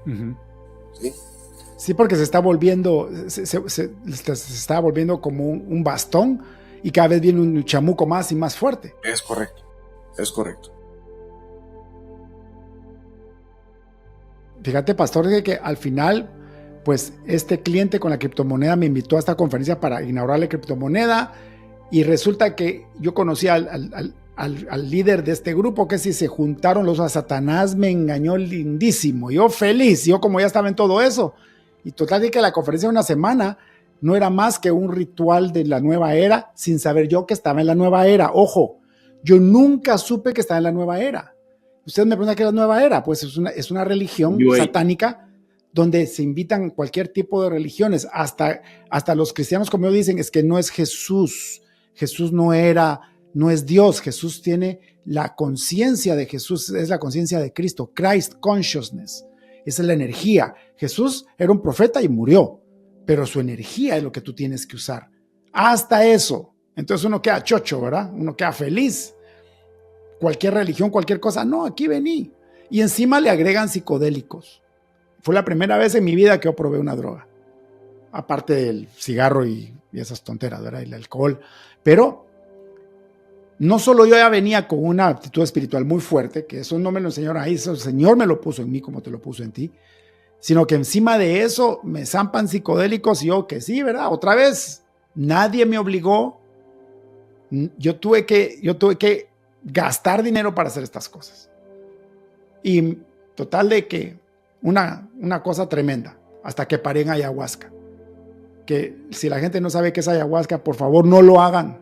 Uh-huh. ¿Sí? Sí, porque se está volviendo, se está volviendo como un bastón y cada vez viene un chamuco más y más fuerte. Es correcto. Fíjate, pastor, que al final, pues este cliente con la criptomoneda me invitó a esta conferencia para inaugurar la criptomoneda y resulta que yo conocí al líder de este grupo, que si se juntaron los a Satanás me engañó lindísimo. Yo feliz, yo como ya estaba en todo eso. Y total de que la conferencia de una semana no era más que un ritual de la nueva era, sin saber yo que estaba en la nueva era. Ojo, yo nunca supe que estaba en la nueva era. Usted me pregunta qué es la nueva era, pues es una religión satánica donde se invitan cualquier tipo de religiones, hasta los cristianos, como ellos dicen, es que no es Jesús. Jesús no es Dios. Jesús tiene la conciencia de Jesús, es la conciencia de Cristo, Christ consciousness. Esa es la energía. Jesús era un profeta y murió, pero su energía es lo que tú tienes que usar. Hasta eso. Entonces uno queda chocho, ¿verdad? Uno queda feliz. Cualquier religión, cualquier cosa. No, aquí vení. Y encima le agregan psicodélicos. Fue la primera vez en mi vida que yo probé una droga. Aparte del cigarro y esas tonteras, ¿verdad? Y el alcohol. Pero no solo yo ya venía con una actitud espiritual muy fuerte, que eso no me lo enseñaron ahí, eso el Señor me lo puso en mí como te lo puso en ti, sino que encima de eso me zampan psicodélicos y yo que sí, ¿verdad? Otra vez, nadie me obligó. Yo tuve que gastar dinero para hacer estas cosas. Y total de que una cosa tremenda, hasta que paré en ayahuasca. Que si la gente no sabe qué es ayahuasca, por favor no lo hagan.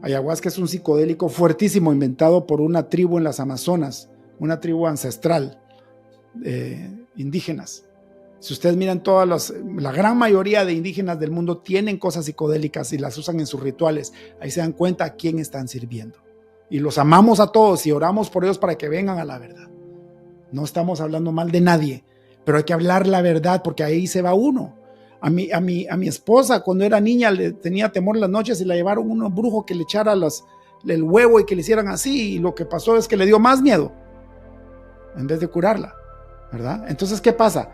Ayahuasca es un psicodélico fuertísimo inventado por una tribu en las Amazonas, una tribu ancestral, indígenas. Si ustedes miran la gran mayoría de indígenas del mundo tienen cosas psicodélicas y las usan en sus rituales. Ahí se dan cuenta a quién están sirviendo. Y los amamos a todos y oramos por ellos para que vengan a la verdad. No estamos hablando mal de nadie, pero hay que hablar la verdad porque ahí se va uno. A mi esposa, cuando era niña, le tenía temor en las noches y la llevaron a un brujo que le echara el huevo y que le hicieran así. Y lo que pasó es que le dio más miedo en vez de curarla, ¿verdad? Entonces, ¿qué pasa?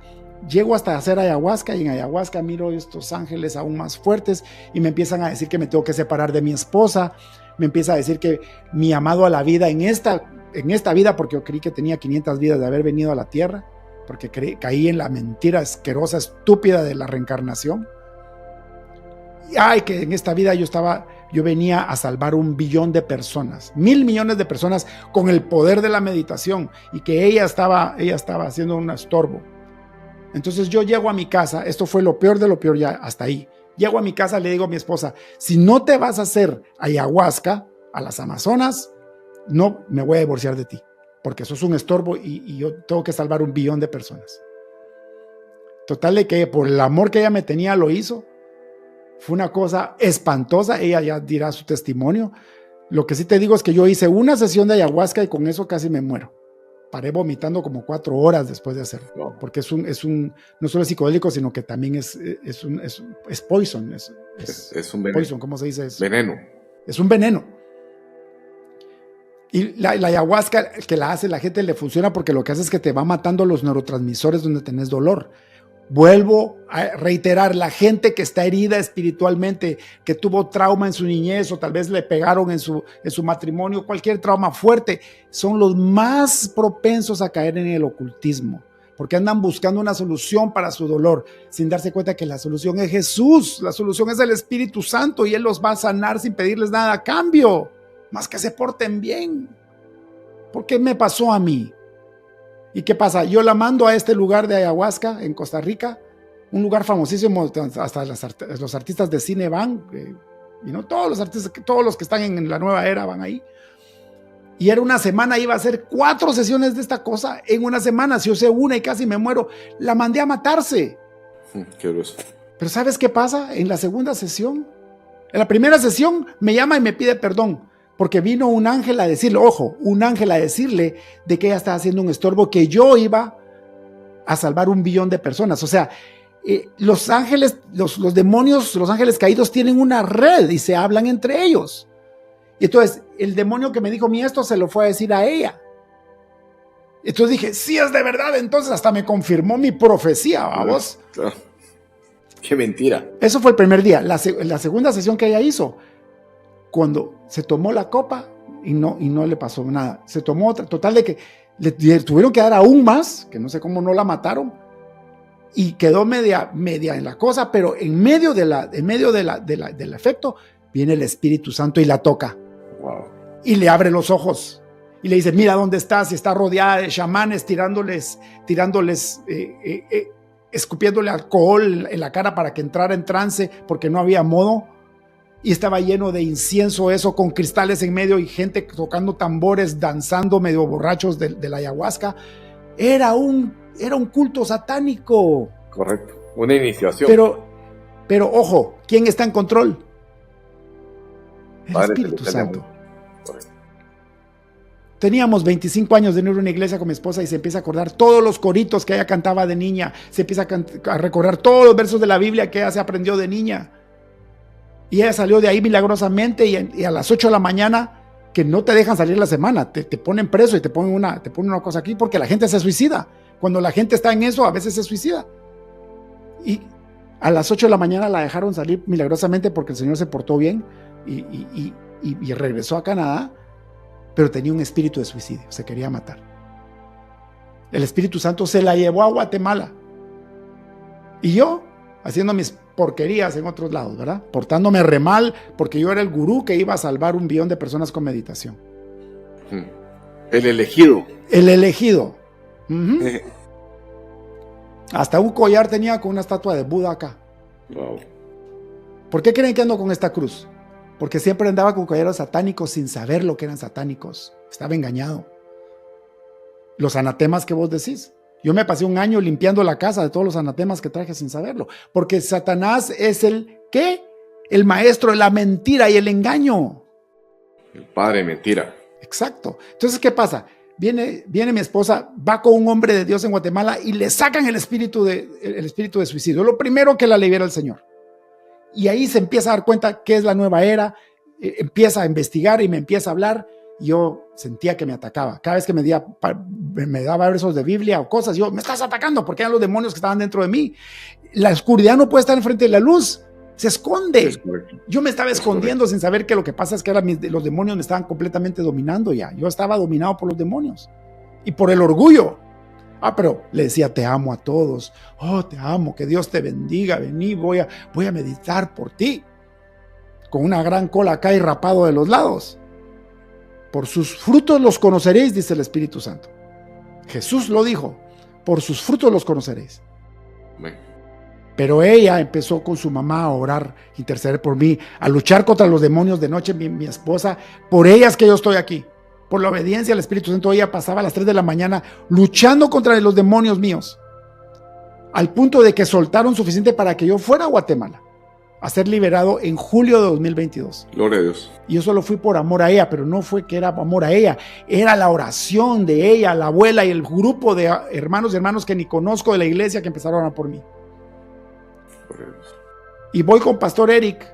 Llego hasta hacer ayahuasca y en ayahuasca miro estos ángeles aún más fuertes y me empiezan a decir que me tengo que separar de mi esposa. Me empieza a decir que mi llamado a la vida en esta vida, porque yo creí que tenía 500 vidas de haber venido a la tierra, porque caí en la mentira asquerosa, estúpida de la reencarnación. Y que en esta vida yo venía a salvar 1 billón de personas, 1,000 millones de personas con el poder de la meditación, y que ella estaba haciendo un estorbo. Entonces yo llego a mi casa, esto fue lo peor de lo peor ya hasta ahí. Llego a mi casa, le digo a mi esposa, si no te vas a hacer ayahuasca a las Amazonas, no me voy a divorciar de ti, porque eso es un estorbo y yo tengo que salvar 1 billón de personas. Total de que por el amor que ella me tenía lo hizo. Fue una cosa espantosa, ella ya dirá su testimonio. Lo que sí te digo es que yo hice una sesión de ayahuasca y con eso casi me muero. Paré vomitando como 4 horas después de hacerlo, porque no solo es psicodélico, sino que también es poison, es un veneno. Poison, ¿cómo se dice eso? Veneno. Es un veneno. Y la ayahuasca que la hace la gente le funciona porque lo que hace es que te va matando los neurotransmisores donde tenés dolor. Vuelvo a reiterar, la gente que está herida espiritualmente, que tuvo trauma en su niñez o tal vez le pegaron en su matrimonio, cualquier trauma fuerte, son los más propensos a caer en el ocultismo, porque andan buscando una solución para su dolor, sin darse cuenta que la solución es Jesús, la solución es el Espíritu Santo y Él los va a sanar sin pedirles nada a cambio, más que se porten bien. ¿Por qué me pasó a mí? ¿Y qué pasa? Yo la mando a este lugar de ayahuasca en Costa Rica, un lugar famosísimo, hasta los artistas de cine van, todos los artistas, todos los que están en la nueva era van ahí. Y era una semana, iba a hacer 4 sesiones de esta cosa en una semana. Si yo sé una y casi me muero, la mandé a matarse. Qué grueso. Pero ¿sabes qué pasa? En la segunda sesión, en la primera sesión me llama y me pide perdón. Porque vino un ángel a decirle, ojo, un ángel a decirle de que ella estaba haciendo un estorbo, que yo iba a salvar 1 billón de personas. O sea, los ángeles, los demonios, los ángeles caídos tienen una red y se hablan entre ellos. Y entonces, el demonio que me dijo a mí esto se lo fue a decir a ella. Entonces dije, sí es de verdad. Entonces hasta me confirmó mi profecía, vamos. Claro. Qué mentira. Eso fue el primer día. La segunda sesión que ella hizo, cuando se tomó la copa y no le pasó nada. Se tomó otra, total de que le tuvieron que dar aún más, que no sé cómo no la mataron, y quedó media en la cosa, pero en medio del efecto viene el Espíritu Santo y la toca. Wow. Y le abre los ojos y le dice, mira dónde estás, y está rodeada de chamanes tirándoles escupiéndole alcohol en la cara para que entrara en trance, porque no había modo. Y estaba lleno de incienso, eso, con cristales en medio y gente tocando tambores, danzando medio borrachos de la ayahuasca. Era un culto satánico. Correcto, una iniciación. Pero ojo, ¿quién está en control? El Padre Espíritu Santo. Correcto. Teníamos 25 años de ir a una iglesia con mi esposa y se empieza a acordar todos los coritos que ella cantaba de niña. Se empieza a recordar todos los versos de la Biblia que ella se aprendió de niña. Y ella salió de ahí milagrosamente y a las 8 de la mañana, que no te dejan salir la semana, te ponen preso y te ponen una cosa aquí porque la gente se suicida. Cuando la gente está en eso, a veces se suicida. Y a las 8 de la mañana la dejaron salir milagrosamente porque el Señor se portó bien y regresó a Canadá, pero tenía un espíritu de suicidio, se quería matar. El Espíritu Santo se la llevó a Guatemala. Y yo, haciendo mis porquerías en otros lados, ¿verdad? Portándome re mal porque yo era el gurú que iba a salvar 1 billón de personas con meditación. El elegido. El elegido. Uh-huh. Hasta un collar tenía con una estatua de Buda acá. Wow. ¿Por qué creen que ando con esta cruz? Porque siempre andaba con collares satánicos sin saber lo que eran satánicos. Estaba engañado. Los anatemas que vos decís. Yo me pasé 1 año limpiando la casa de todos los anatemas que traje sin saberlo. Porque Satanás es ¿qué? El maestro de la mentira y el engaño. El padre de mentira. Exacto. Entonces, ¿qué pasa? Viene mi esposa, va con un hombre de Dios en Guatemala y le sacan el espíritu de suicidio. Lo primero que la libera el Señor. Y ahí se empieza a dar cuenta qué es la nueva era. Empieza a investigar y me empieza a hablar. Yo sentía que me atacaba. Cada vez que me daba versos de Biblia o cosas, me estás atacando, porque eran los demonios que estaban dentro de mí. La oscuridad no puede estar enfrente de la luz, se esconde. Yo me estaba escondiendo sin saber que lo que pasa es que los demonios me estaban completamente dominando ya. Yo estaba dominado por los demonios y por el orgullo. Pero le decía, te amo a todos. Oh, te amo, que Dios te bendiga. Vení, voy a meditar por ti. Con una gran cola acá y rapado de los lados. Por sus frutos los conoceréis, dice el Espíritu Santo. Jesús lo dijo, por sus frutos los conoceréis. Amén. Pero ella empezó con su mamá a orar, interceder por mí, a luchar contra los demonios de noche, mi esposa. Por ella es que yo estoy aquí. Por la obediencia al Espíritu Santo, ella pasaba a las 3 de la mañana luchando contra los demonios míos. Al punto de que soltaron suficiente para que yo fuera a Guatemala a ser liberado en julio de 2022. Gloria a Dios. Y yo solo fui por amor a ella, pero no fue que era amor a ella, era la oración de ella, la abuela y el grupo de hermanos y hermanos que ni conozco de la iglesia que empezaron a orar por mí. Y voy con Pastor Eric,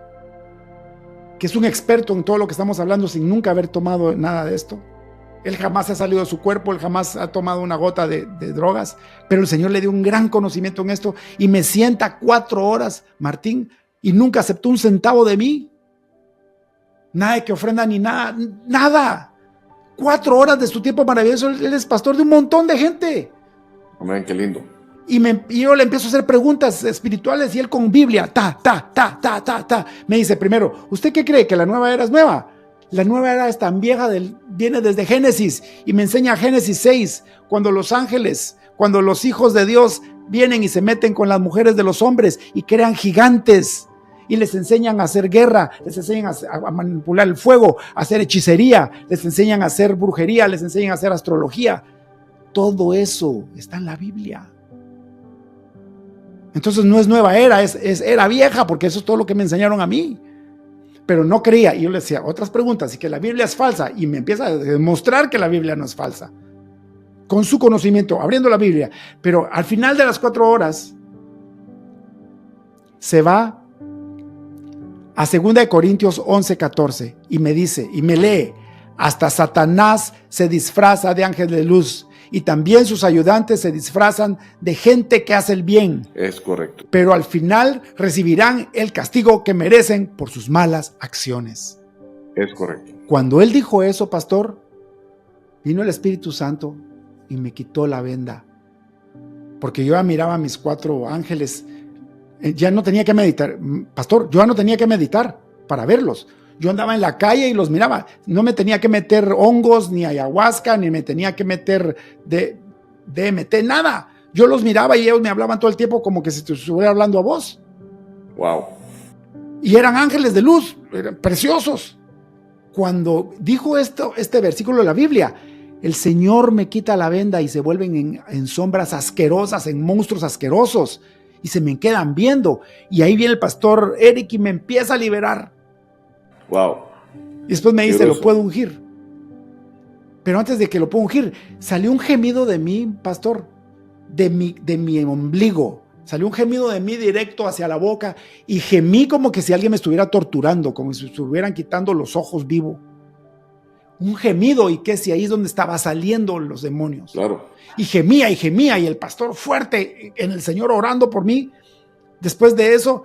que es un experto en todo lo que estamos hablando sin nunca haber tomado nada de esto. Él jamás ha salido de su cuerpo, él jamás ha tomado una gota de drogas, pero el Señor le dio un gran conocimiento en esto y me sienta 4 horas, Martín, y nunca aceptó un centavo de mí. Nada de que ofrenda ni nada, nada. 4 horas de su tiempo maravilloso. Él es pastor de un montón de gente. Amén, qué lindo. Y yo le empiezo a hacer preguntas espirituales y él con Biblia, me dice primero, ¿usted qué cree? ¿Que la nueva era es nueva? La nueva era es tan vieja, viene desde Génesis y me enseña Génesis 6, cuando los ángeles, cuando los hijos de Dios vienen y se meten con las mujeres de los hombres y crean gigantes y les enseñan a hacer guerra, les enseñan a manipular el fuego, a hacer hechicería, les enseñan a hacer brujería, les enseñan a hacer astrología. Todo eso está en la Biblia. Entonces no es nueva era, es era vieja, porque eso es todo lo que me enseñaron a mí. Pero no creía, y yo le decía otras preguntas, y que la Biblia es falsa, y me empieza a demostrar que la Biblia no es falsa, con su conocimiento, abriendo la Biblia. Pero al final de las 4 horas, se va a 2 Corintios 11:14, y me dice, y me lee, hasta Satanás se disfraza de ángel de luz, y también sus ayudantes se disfrazan de gente que hace el bien. Es correcto. Pero al final recibirán el castigo que merecen por sus malas acciones. Es correcto. Cuando él dijo eso, pastor, vino el Espíritu Santo y me quitó la venda. Porque yo ya miraba a mis 4 ángeles. Ya no tenía que meditar. Pastor, yo ya no tenía que meditar para verlos. Yo andaba en la calle y los miraba. No me tenía que meter hongos, ni ayahuasca, ni me tenía que meter DMT, nada. Yo los miraba y ellos me hablaban todo el tiempo como que si te estuviera hablando a vos. Wow. Y eran ángeles de luz, eran preciosos. Cuando dijo este versículo de la Biblia, el Señor me quita la venda y se vuelven en sombras asquerosas, en monstruos asquerosos, y se me quedan viendo. Y ahí viene el pastor Eric y me empieza a liberar. Wow. Y después me dice, lo puedo ungir. Pero antes de que lo pueda ungir, salió un gemido de mí, pastor, de mi ombligo. Salió un gemido de mí directo hacia la boca y gemí como que si alguien me estuviera torturando, como si me estuvieran quitando los ojos vivo. Un gemido, y que si ahí es donde estaba saliendo los demonios. Claro. Y gemía y el pastor fuerte en el Señor orando por mí. Después de eso,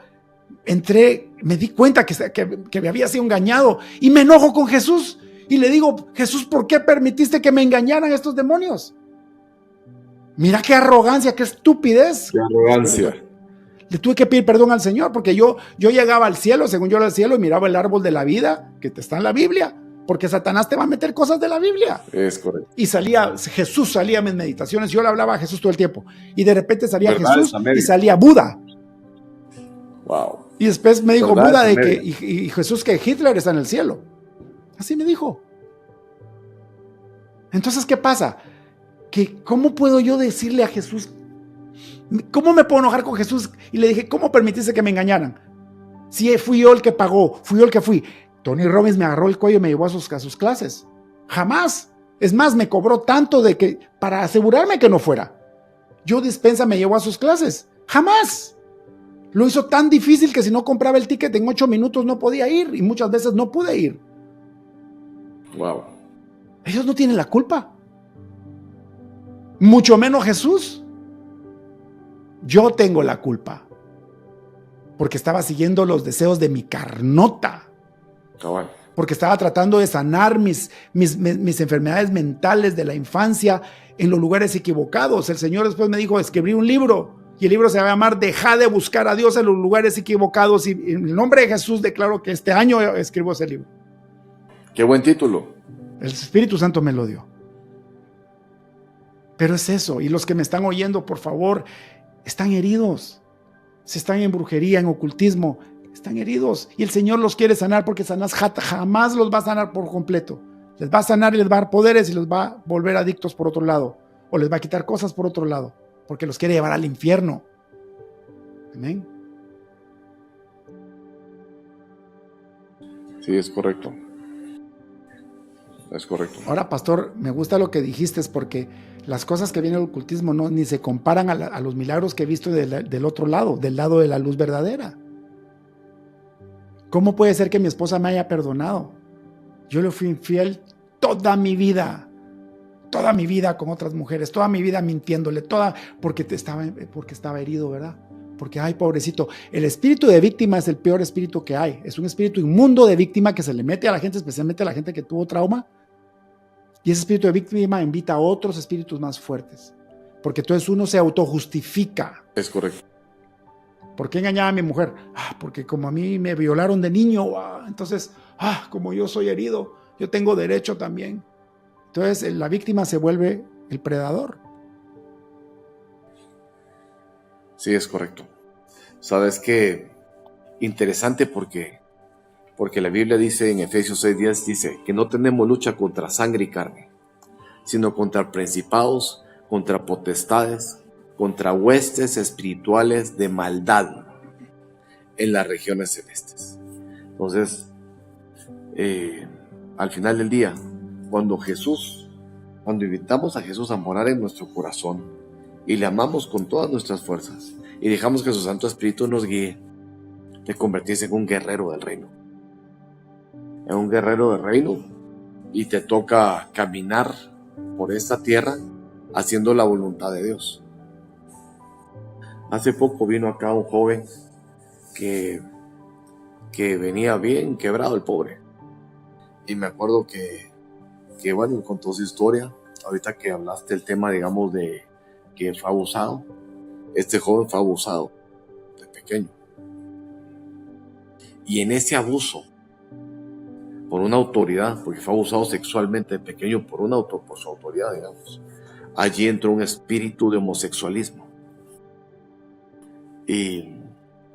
entré, me di cuenta que me había sido engañado y me enojo con Jesús y le digo, Jesús, ¿por qué permitiste que me engañaran estos demonios? Mira qué arrogancia, qué estupidez. Qué arrogancia. Le tuve que pedir perdón al Señor porque yo llegaba al cielo, según yo al cielo, y miraba el árbol de la vida que está en la Biblia, porque Satanás te va a meter cosas de la Biblia. Es correcto. Y Jesús salía en mis meditaciones, yo le hablaba a Jesús todo el tiempo, y de repente salía Jesús y salía Buda. Wow. Y después me dijo Buda de que, y Jesús, que Hitler está en el cielo. Así me dijo. Entonces, ¿qué pasa? Que ¿cómo puedo yo decirle a Jesús? ¿Cómo me puedo enojar con Jesús? Y le dije, ¿cómo permitiste que me engañaran? Si fui yo el que pagó, fui yo el que fui. Tony Robbins me agarró el cuello y me llevó a sus clases. Jamás. Es más, me cobró tanto para asegurarme que no fuera. Joe Dispenza me llevó a sus clases. Jamás. Lo hizo tan difícil que si no compraba el ticket en 8 minutos no podía ir, y muchas veces no pude ir. Wow. Ellos no tienen la culpa. Mucho menos Jesús. Yo tengo la culpa. Porque estaba siguiendo los deseos de mi carnota. Cabal. Porque estaba tratando de sanar mis enfermedades mentales de la infancia en los lugares equivocados. El Señor después me dijo, escribí un libro, y el libro se va a llamar Deja de buscar a Dios en los lugares equivocados, y en el nombre de Jesús declaro que este año escribo ese libro. Qué buen título. El Espíritu Santo me lo dio. Pero es eso, y los que me están oyendo, por favor, están heridos. Si están en brujería, en ocultismo, están heridos, y el Señor los quiere sanar, porque Satanás jamás los va a sanar por completo. Les va a sanar y les va a dar poderes y los va a volver adictos por otro lado, o les va a quitar cosas por otro lado, porque los quiere llevar al infierno. Amén. Sí, es correcto. Es correcto. Ahora, pastor, me gusta lo que dijiste, porque las cosas que viene del ocultismo ni se comparan a los milagros que he visto del otro lado, del lado de la luz verdadera. ¿Cómo puede ser que mi esposa me haya perdonado? Yo le fui infiel toda mi vida con otras mujeres, toda mi vida mintiéndole, porque estaba herido, ¿verdad? Porque, ay, pobrecito, el espíritu de víctima es el peor espíritu que hay. Es un espíritu inmundo de víctima que se le mete a la gente, especialmente a la gente que tuvo trauma. Y ese espíritu de víctima invita a otros espíritus más fuertes. Porque entonces uno se autojustifica. Es correcto. ¿Por qué engañaba a mi mujer? Porque como a mí me violaron de niño, entonces como yo soy herido, yo tengo derecho también. Entonces la víctima se vuelve el predador. Sí, es correcto. Sabes que interesante porque la Biblia dice en Efesios 6:10, dice que no tenemos lucha contra sangre y carne, sino contra principados, contra potestades, contra huestes espirituales de maldad en las regiones celestes. Entonces, al final del día, cuando invitamos a Jesús a morar en nuestro corazón y le amamos con todas nuestras fuerzas y dejamos que su Santo Espíritu nos guíe, te convertís en un guerrero del reino. En un guerrero del reino, y te toca caminar por esta tierra haciendo la voluntad de Dios. Hace poco vino acá un joven que venía bien quebrado, el pobre. Y me acuerdo que bueno, contó su historia. Ahorita que hablaste el tema, digamos, de que fue abusado. Este joven fue abusado de pequeño. Y en ese abuso, por una autoridad, porque fue abusado sexualmente de pequeño por su autoridad, digamos, allí entró un espíritu de homosexualismo. Y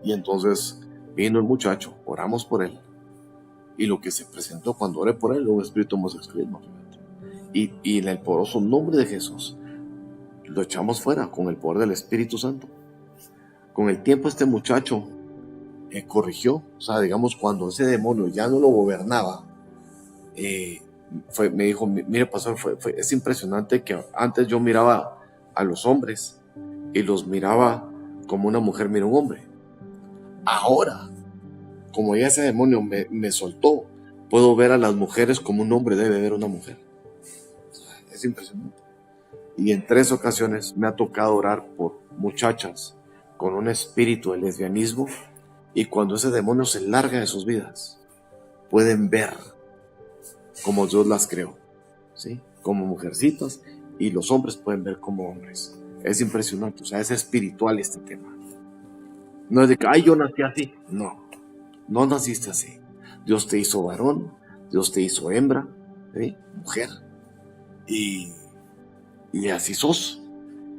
entonces vino el muchacho, oramos por él, y lo que se presentó cuando oré por él, un espíritu de homosexualismo. Y en el poderoso nombre de Jesús, lo echamos fuera con el poder del Espíritu Santo. Con el tiempo este muchacho corrigió, o sea, digamos, cuando ese demonio ya no lo gobernaba, me dijo, mire pastor, es impresionante que antes yo miraba a los hombres y los miraba como una mujer mira a un hombre. Ahora, como ya ese demonio me soltó, puedo ver a las mujeres como un hombre debe ver a una mujer. Es impresionante. Y en 3 ocasiones me ha tocado orar por muchachas con un espíritu de lesbianismo, y cuando ese demonio se larga de sus vidas, pueden ver como Dios las creó, ¿sí? Como mujercitas, y los hombres pueden ver como hombres. Es impresionante, o sea, es espiritual este tema. No es de que, yo nací así. No naciste así. Dios te hizo varón, Dios te hizo hembra, ¿sí? Mujer. Y así sos.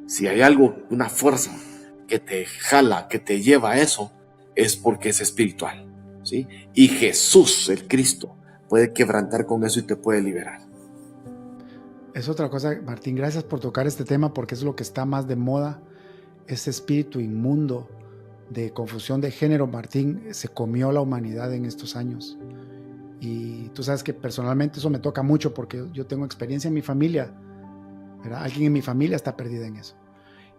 Si hay algo, una fuerza que te jala, que te lleva a eso, es porque es espiritual, ¿sí? Y Jesús, el Cristo, puede quebrantar con eso y te puede liberar. Es otra cosa, Martín, gracias por tocar este tema, porque es lo que está más de moda. Ese espíritu inmundo de confusión de género, Martín, se comió la humanidad en estos años. Y tú sabes que personalmente eso me toca mucho, porque yo tengo experiencia en mi familia, ¿verdad? Alguien en mi familia está perdida en eso.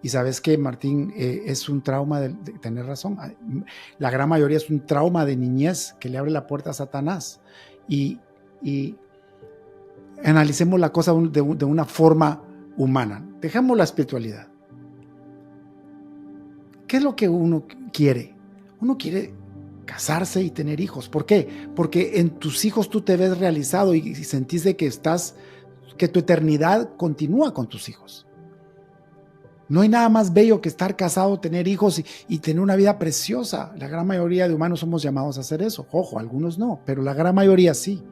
Y sabes que, Martín, es un trauma de tener razón. La gran mayoría es un trauma de niñez que le abre la puerta a Satanás. Y analicemos la cosa de una forma humana. Dejamos la espiritualidad. ¿Qué es lo que uno quiere? Uno quiere casarse y tener hijos. ¿Por qué? Porque en tus hijos tú te ves realizado y sentís de que tu eternidad continúa con tus hijos. No hay nada más bello que estar casado, tener hijos y tener una vida preciosa. La gran mayoría de humanos somos llamados a hacer eso. Ojo, algunos no, pero la gran mayoría sí,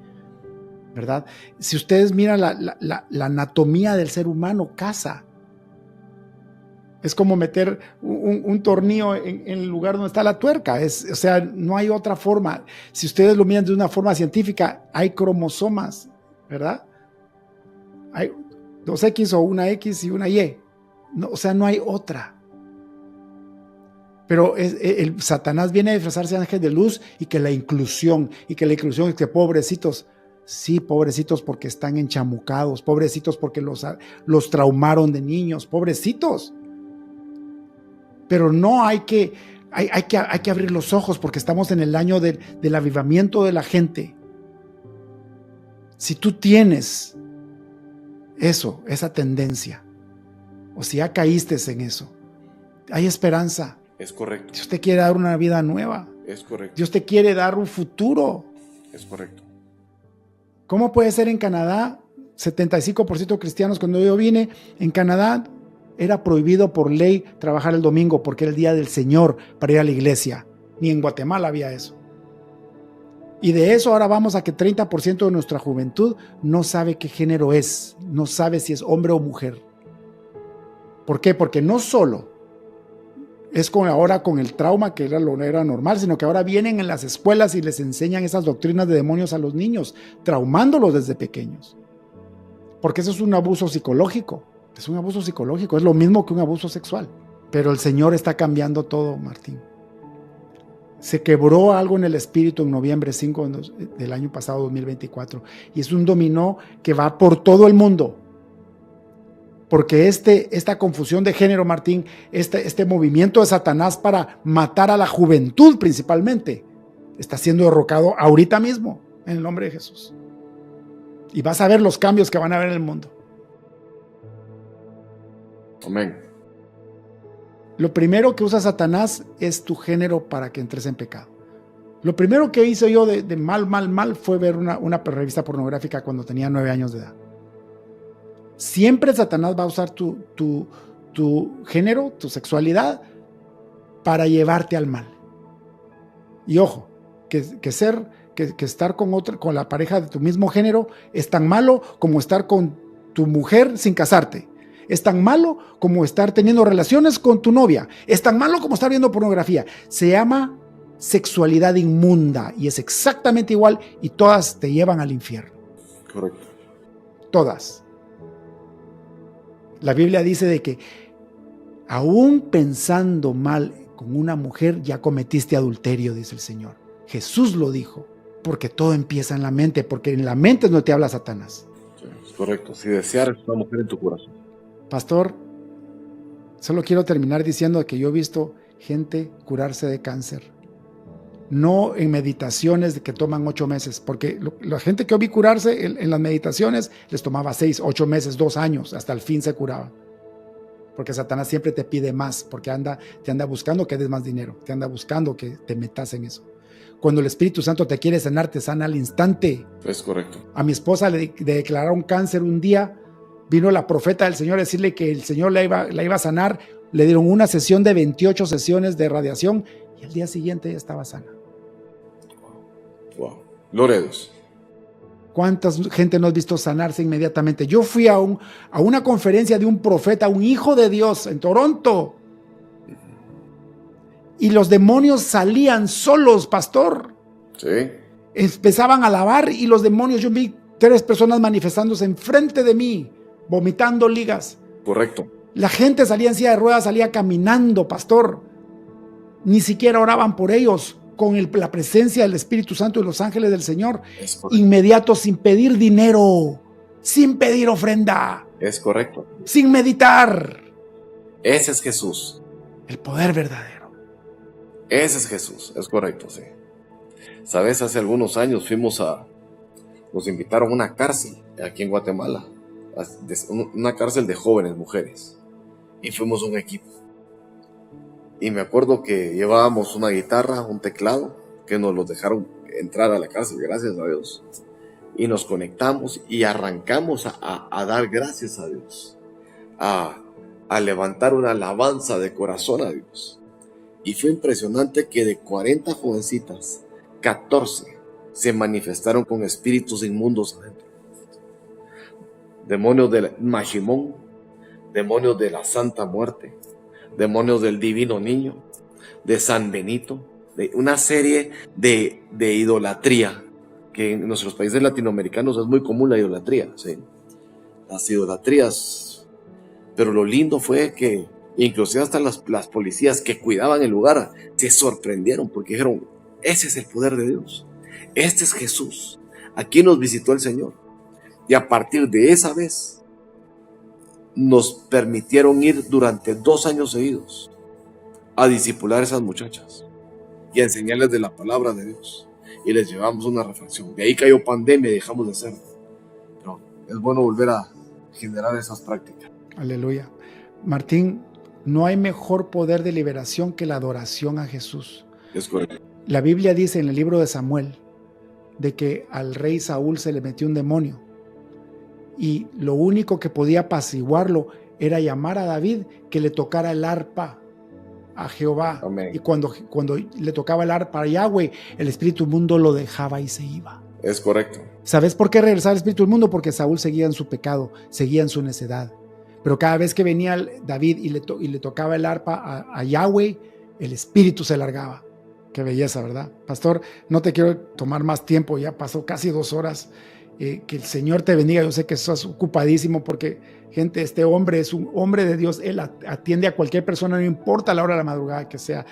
¿verdad? Si ustedes miran la anatomía del ser humano, casa. Es como meter un tornillo en el lugar donde está la tuerca. O sea, no hay otra forma. Si ustedes lo miran de una forma científica, hay cromosomas, ¿verdad? Hay 2X o una X y una Y. No, o sea, no hay otra. Pero el Satanás viene a disfrazarse de ángel de luz y que la inclusión es que pobrecitos. Sí, pobrecitos porque están enchamucados, pobrecitos porque los traumaron de niños, pobrecitos. Pero no hay que abrir los ojos, porque estamos en el año del avivamiento de la gente. Si tú tienes esa tendencia, o si ya caíste en eso, hay esperanza. Es correcto. Dios te quiere dar una vida nueva. Es correcto. Dios te quiere dar un futuro. Es correcto. ¿Cómo puede ser en Canadá? 75% cristianos. Cuando yo vine, en Canadá era prohibido por ley trabajar el domingo, porque era el día del Señor para ir a la iglesia. Ni en Guatemala había eso. Y de eso ahora vamos a que 30% de nuestra juventud no sabe qué género es, no sabe si es hombre o mujer. ¿Por qué? Porque no solo es ahora con el trauma, que no era normal, sino que ahora vienen en las escuelas y les enseñan esas doctrinas de demonios a los niños, traumándolos desde pequeños. Porque eso es un abuso psicológico, es un abuso psicológico, es lo mismo que un abuso sexual. Pero el Señor está cambiando todo, Martín. Se quebró algo en el espíritu en noviembre 5 del año pasado, 2024, y es un dominó que va por todo el mundo. Porque esta confusión de género, Martín, este movimiento de Satanás para matar a la juventud principalmente, está siendo derrocado ahorita mismo, en el nombre de Jesús. Y vas a ver los cambios que van a haber en el mundo. Amén. Lo primero que usa Satanás es tu género para que entres en pecado. Lo primero que hice yo de mal fue ver una revista pornográfica cuando tenía 9 años de edad. Siempre Satanás va a usar tu género, tu sexualidad, para llevarte al mal. Y ojo, que estar con la pareja de tu mismo género es tan malo como estar con tu mujer sin casarte. Es tan malo como estar teniendo relaciones con tu novia. Es tan malo como estar viendo pornografía. Se llama sexualidad inmunda y es exactamente igual y todas te llevan al infierno. Correcto. Todas. La Biblia dice de que aún pensando mal con una mujer ya cometiste adulterio, dice el Señor. Jesús lo dijo, porque todo empieza en la mente, porque en la mente es donde te habla Satanás. Sí, es correcto. Si desearas una mujer en tu corazón. Pastor, solo quiero terminar diciendo que yo he visto gente curarse de cáncer. No en meditaciones que toman 8 meses, porque la gente que yo vi curarse en las meditaciones les tomaba 6, 8 meses, 2 años, hasta el fin se curaba. Porque Satanás siempre te pide más, porque te anda buscando que des más dinero, te anda buscando que te metas en eso. Cuando el Espíritu Santo te quiere sanar, te sana al instante. Es correcto. A mi esposa le declararon cáncer un día, vino la profeta del Señor a decirle que el Señor la iba a sanar, le dieron una sesión de 28 sesiones de radiación y al día siguiente ya estaba sana. Wow. Gloria a Dios. ¿Cuánta gente no has visto sanarse inmediatamente? Yo fui a una conferencia de un profeta, un hijo de Dios en Toronto. Y los demonios salían solos, pastor. Sí. Empezaban a alabar y los demonios, yo vi 3 personas manifestándose enfrente de mí, vomitando ligas. Correcto. La gente salía en silla de ruedas, salía caminando, pastor. Ni siquiera oraban por ellos, con la presencia del Espíritu Santo y los ángeles del Señor. Inmediato, sin pedir dinero, sin pedir ofrenda. Es correcto. Sin meditar. Ese es Jesús. El poder verdadero. Ese es Jesús, es correcto, sí. Sabes, hace algunos años nos invitaron a una cárcel aquí en Guatemala, una cárcel de jóvenes mujeres, y fuimos un equipo. Y me acuerdo que llevábamos una guitarra, un teclado, que nos los dejaron entrar a la cárcel, gracias a Dios. Y nos conectamos y arrancamos a dar gracias a Dios, a levantar una alabanza de corazón a Dios. Y fue impresionante que de 40 jovencitas, 14 se manifestaron con espíritus inmundos adentro. Demonios del Majimón, demonios de la Santa Muerte, demonios del Divino Niño, de San Benito, de una serie de idolatría, que en nuestros países latinoamericanos es muy común la idolatría, ¿sí? Las idolatrías. Pero lo lindo fue que inclusive hasta las policías que cuidaban el lugar se sorprendieron porque dijeron, ese es el poder de Dios, este es Jesús, aquí nos visitó el Señor. Y a partir de esa vez nos permitieron ir durante 2 años seguidos a discipular a esas muchachas y a enseñarles de la palabra de Dios, y les llevamos una reflexión. De ahí cayó pandemia y dejamos de hacerlo, pero es bueno volver a generar esas prácticas. Aleluya. Martín, no hay mejor poder de liberación que la adoración a Jesús. Es correcto. La Biblia dice en el libro de Samuel de que al rey Saúl se le metió un demonio y lo único que podía apaciguarlo era llamar a David que le tocara el arpa a Jehová. Amén. Y cuando le tocaba el arpa a Yahweh, el espíritu inmundo lo dejaba y se iba. Es correcto. ¿Sabes por qué regresaba el espíritu inmundo? Porque Saúl seguía en su pecado, seguía en su necedad. Pero cada vez que venía David y le tocaba el arpa a Yahweh, el espíritu se largaba. Qué belleza, ¿verdad? Pastor, no te quiero tomar más tiempo, ya pasó casi 2 horas. Que el Señor te bendiga. Yo sé que estás ocupadísimo porque, gente, este hombre es un hombre de Dios. Él atiende a cualquier persona, no importa la hora de la madrugada que sea.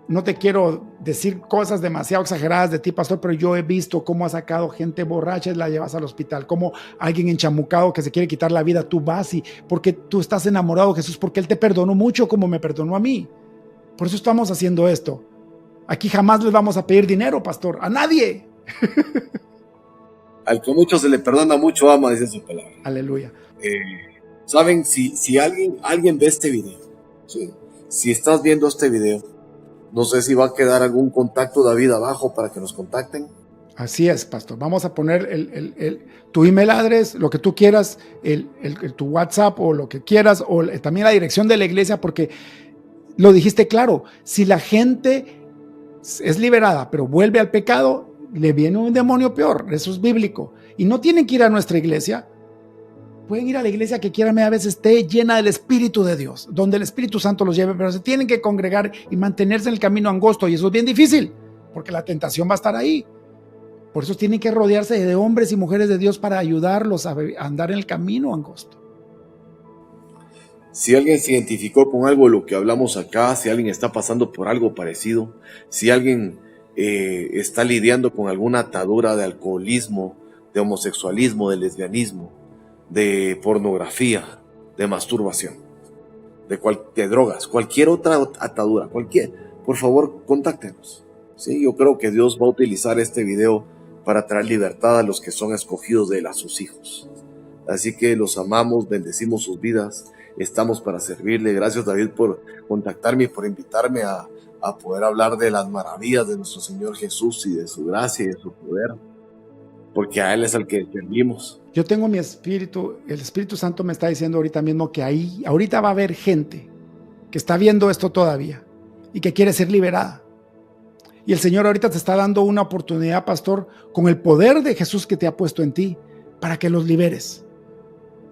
No te quiero decir cosas demasiado exageradas de ti, pastor, pero yo he visto cómo ha sacado gente borracha y la llevas al hospital, cómo alguien enchamucado que se quiere quitar la vida, tú vas y porque tú estás enamorado de Jesús, porque Él te perdonó mucho como me perdonó a mí. Por eso estamos haciendo esto. Aquí jamás les vamos a pedir dinero, pastor, a nadie. Al que mucho se le perdona, mucho ama, dice su palabra. Aleluya. Saben, si alguien ve este video, ¿sí? Si estás viendo este video, no sé si va a quedar algún contacto, David, abajo para que nos contacten. Así es, pastor. Vamos a poner tu email address, lo que tú quieras, tu WhatsApp o lo que quieras, o también la dirección de la iglesia, porque lo dijiste claro, si la gente es liberada, pero vuelve al pecado, le viene un demonio peor. Eso es bíblico. Y no tienen que ir a nuestra iglesia. Pueden ir a la iglesia que quieran, a veces esté llena del Espíritu de Dios, donde el Espíritu Santo los lleve, pero se tienen que congregar y mantenerse en el camino angosto, y eso es bien difícil, porque la tentación va a estar ahí. Por eso tienen que rodearse de hombres y mujeres de Dios para ayudarlos a andar en el camino angosto. Si alguien se identificó con algo de lo que hablamos acá, si alguien está pasando por algo parecido, si alguien está lidiando con alguna atadura de alcoholismo, de homosexualismo, de lesbianismo, de pornografía, de masturbación, de drogas, cualquier otra atadura, por favor, contáctenos. ¿Sí? Yo creo que Dios va a utilizar este video para traer libertad a los que son escogidos de Él, a sus hijos. Así que los amamos, bendecimos sus vidas, estamos para servirle. Gracias, David, por contactarme y por invitarme a poder hablar de las maravillas de nuestro Señor Jesús y de su gracia y de su poder, porque a Él es al que servimos. Yo tengo mi espíritu, el Espíritu Santo me está diciendo ahorita mismo que ahorita va a haber gente que está viendo esto todavía y que quiere ser liberada. Y el Señor ahorita te está dando una oportunidad, pastor, con el poder de Jesús que te ha puesto en ti, para que los liberes.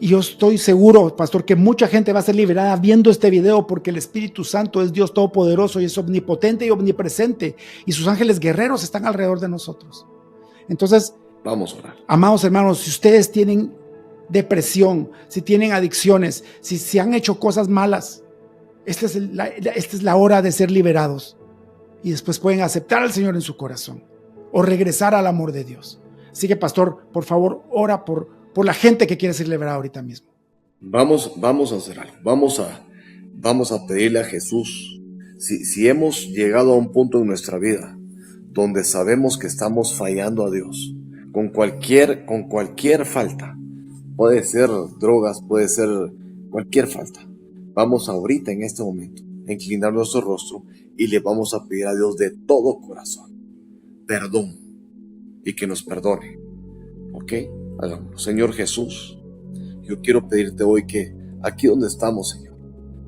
Y yo estoy seguro, pastor, que mucha gente va a ser liberada viendo este video, porque el Espíritu Santo es Dios Todopoderoso y es omnipotente y omnipresente, y sus ángeles guerreros están alrededor de nosotros. Entonces, vamos a orar. Amados hermanos, si ustedes tienen depresión, si tienen adicciones, si han hecho cosas malas, esta es la hora de ser liberados. Y después pueden aceptar al Señor en su corazón o regresar al amor de Dios. Así que, pastor, por favor, ora por la gente que quiere ser liberada ahorita mismo. Vamos a hacer algo. Vamos a pedirle a Jesús. Si hemos llegado a un punto en nuestra vida donde sabemos que estamos fallando a Dios, con cualquier falta, puede ser drogas, puede ser cualquier falta, vamos ahorita en este momento a inclinar nuestro rostro y le vamos a pedir a Dios de todo corazón perdón y que nos perdone. ¿Ok? Hagámoslo. Señor Jesús, yo quiero pedirte hoy que aquí donde estamos, Señor,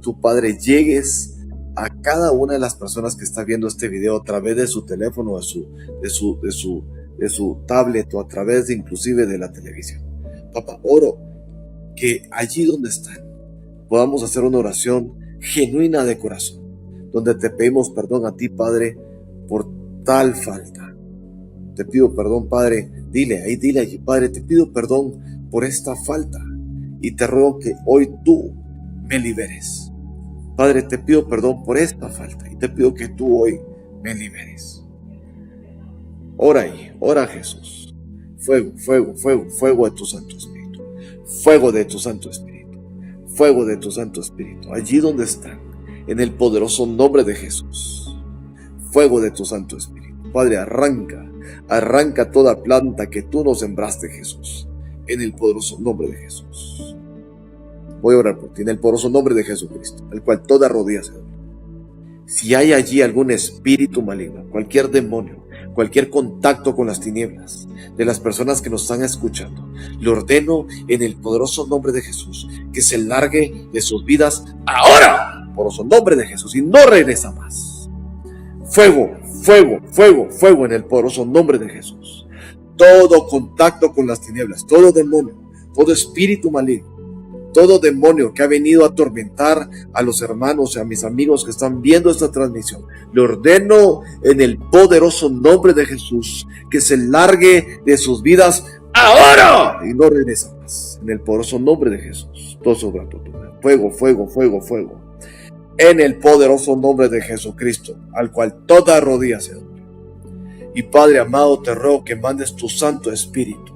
tu Padre, llegues a cada una de las personas que está viendo este video a través de su teléfono, de su tablet, o a través inclusive de la televisión. Papá, oro que allí donde están podamos hacer una oración genuina de corazón, donde te pedimos perdón a ti, Padre, por tal falta. Te pido perdón, Padre, dile allí, Padre, te pido perdón por esta falta y te ruego que hoy tú me liberes. Padre, te pido perdón por esta falta y te pido que tú hoy me liberes. Ora ahí, ora Jesús. Fuego, fuego, fuego, fuego de tu Santo Espíritu. Fuego de tu Santo Espíritu. Fuego de tu Santo Espíritu. Allí donde están, en el poderoso nombre de Jesús. Fuego de tu Santo Espíritu. Padre, arranca toda planta que tú nos sembraste, Jesús. En el poderoso nombre de Jesús. Voy a orar por ti en el poderoso nombre de Jesucristo, al cual toda rodilla se dobla. Si hay allí algún espíritu maligno, cualquier demonio, cualquier contacto con las tinieblas de las personas que nos están escuchando, le ordeno en el poderoso nombre de Jesús que se largue de sus vidas ahora. poderoso nombre de Jesús, y no regresa más. Fuego, fuego, fuego, fuego en el poderoso nombre de Jesús. Todo contacto con las tinieblas, todo demonio, todo espíritu maligno, todo demonio que ha venido a atormentar a los hermanos y a mis amigos que están viendo esta transmisión, le ordeno en el poderoso nombre de Jesús que se largue de sus vidas ahora y no regresa más. En el poderoso nombre de Jesús. Todo sobre todo. Fuego, fuego, fuego, fuego. En el poderoso nombre de Jesucristo, al cual toda rodilla se doble. Y Padre amado, te ruego que mandes tu Santo Espíritu,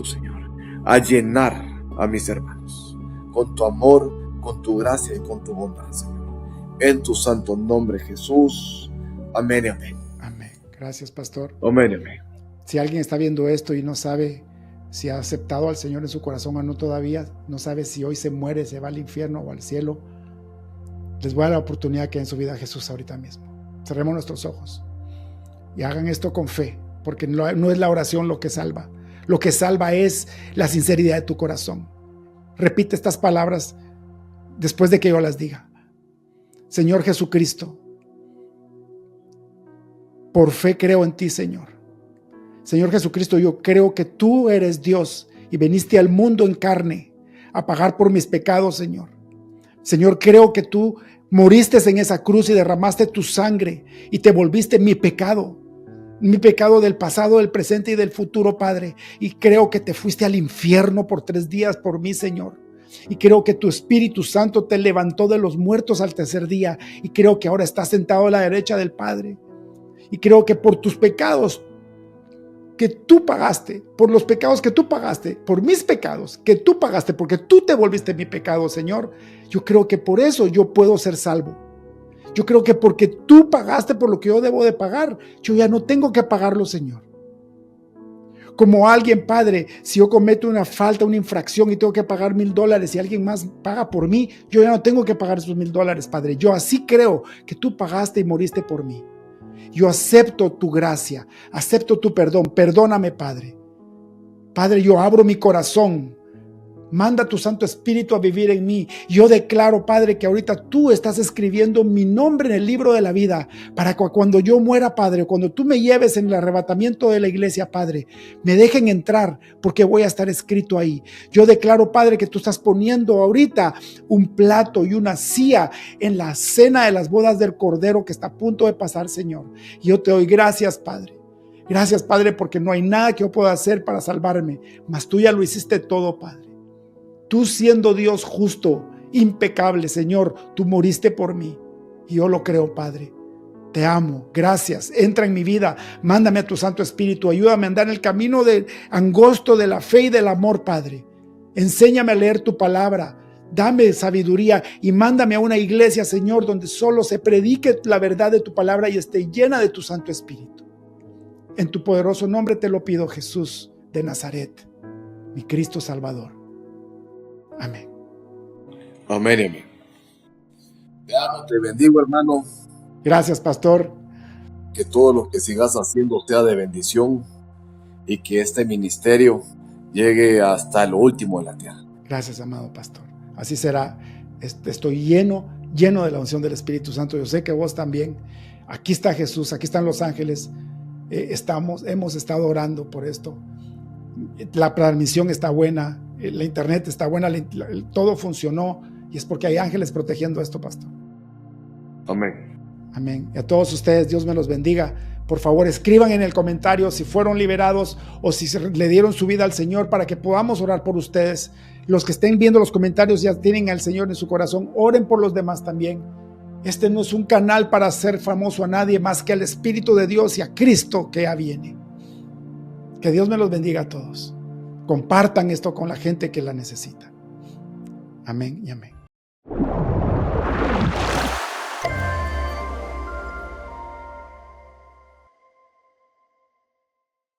Señor, a llenar a mis hermanos con tu amor, con tu gracia y con tu bondad, Señor. En tu santo nombre, Jesús. Amén y amén. Amén. Gracias, pastor. Amén y amén. Si alguien está viendo esto y no sabe si ha aceptado al Señor en su corazón o no todavía, no sabe si hoy se muere, se va al infierno o al cielo, les voy a dar la oportunidad que den su vida a Jesús ahorita mismo. Cerremos nuestros ojos y hagan esto con fe, porque no es la oración lo que salva. Lo que salva es la sinceridad de tu corazón. Repite estas palabras después de que yo las diga. Señor Jesucristo, por fe creo en ti, Señor. Señor Jesucristo, yo creo que tú eres Dios y viniste al mundo en carne a pagar por mis pecados, Señor. Señor, creo que tú moriste en esa cruz y derramaste tu sangre y te volviste mi pecado del pasado, del presente y del futuro, Padre. Y creo que te fuiste al infierno por 3 días por mí, Señor. Y creo que tu Espíritu Santo te levantó de los muertos al tercer día. Y creo que ahora estás sentado a la derecha del Padre. Y creo que por tus pecados que tú pagaste, por los pecados que tú pagaste, por mis pecados que tú pagaste, porque tú te volviste mi pecado, Señor, yo creo que por eso yo puedo ser salvo. Yo creo que porque tú pagaste por lo que yo debo de pagar, yo ya no tengo que pagarlo, Señor. Como alguien, Padre, si yo cometo una falta, una infracción y tengo que pagar $1,000 y alguien más paga por mí, yo ya no tengo que pagar esos $1,000, Padre. Yo así creo que tú pagaste y moriste por mí. Yo acepto tu gracia, acepto tu perdón. Perdóname, Padre. Padre, yo abro mi corazón. Manda tu Santo Espíritu a vivir en mí. Yo declaro, Padre, que ahorita tú estás escribiendo mi nombre en el libro de la vida para que cuando yo muera, Padre, cuando tú me lleves en el arrebatamiento de la iglesia, Padre, me dejen entrar porque voy a estar escrito ahí. Yo declaro, Padre, que tú estás poniendo ahorita un plato y una silla en la cena de las bodas del Cordero que está a punto de pasar, Señor. Y yo te doy gracias, Padre. Gracias, Padre, porque no hay nada que yo pueda hacer para salvarme, mas tú ya lo hiciste todo, Padre. Tú siendo Dios justo, impecable, Señor, tú moriste por mí. Y yo lo creo, Padre. Te amo, gracias. Entra en mi vida, mándame a tu Santo Espíritu. Ayúdame a andar en el camino angosto de la fe y del amor, Padre. Enséñame a leer tu palabra. Dame sabiduría y mándame a una iglesia, Señor, donde solo se predique la verdad de tu palabra y esté llena de tu Santo Espíritu. En tu poderoso nombre te lo pido, Jesús de Nazaret, mi Cristo Salvador. Amén. Amén, amén. Te amo, te bendigo, hermano. Gracias, pastor. Que todo lo que sigas haciendo sea de bendición y que este ministerio llegue hasta lo último de la tierra. Gracias, amado pastor. Así será. Estoy lleno de la unción del Espíritu Santo. Yo sé que vos también. Aquí está Jesús, aquí están los ángeles. Hemos estado orando por esto. La transmisión está buena. La internet está buena, todo funcionó y es porque hay ángeles protegiendo esto, pastor. Amén. Amén. Y a todos ustedes, Dios me los bendiga. Por favor, escriban en el comentario si fueron liberados o si le dieron su vida al Señor para que podamos orar por ustedes. Los que estén viendo los comentarios ya tienen al Señor en su corazón. Oren por los demás también. Este no es un canal para hacer famoso a nadie más que al Espíritu de Dios y a Cristo que ya viene. Que Dios me los bendiga a todos. Compartan esto con la gente que la necesita. Amén y amén.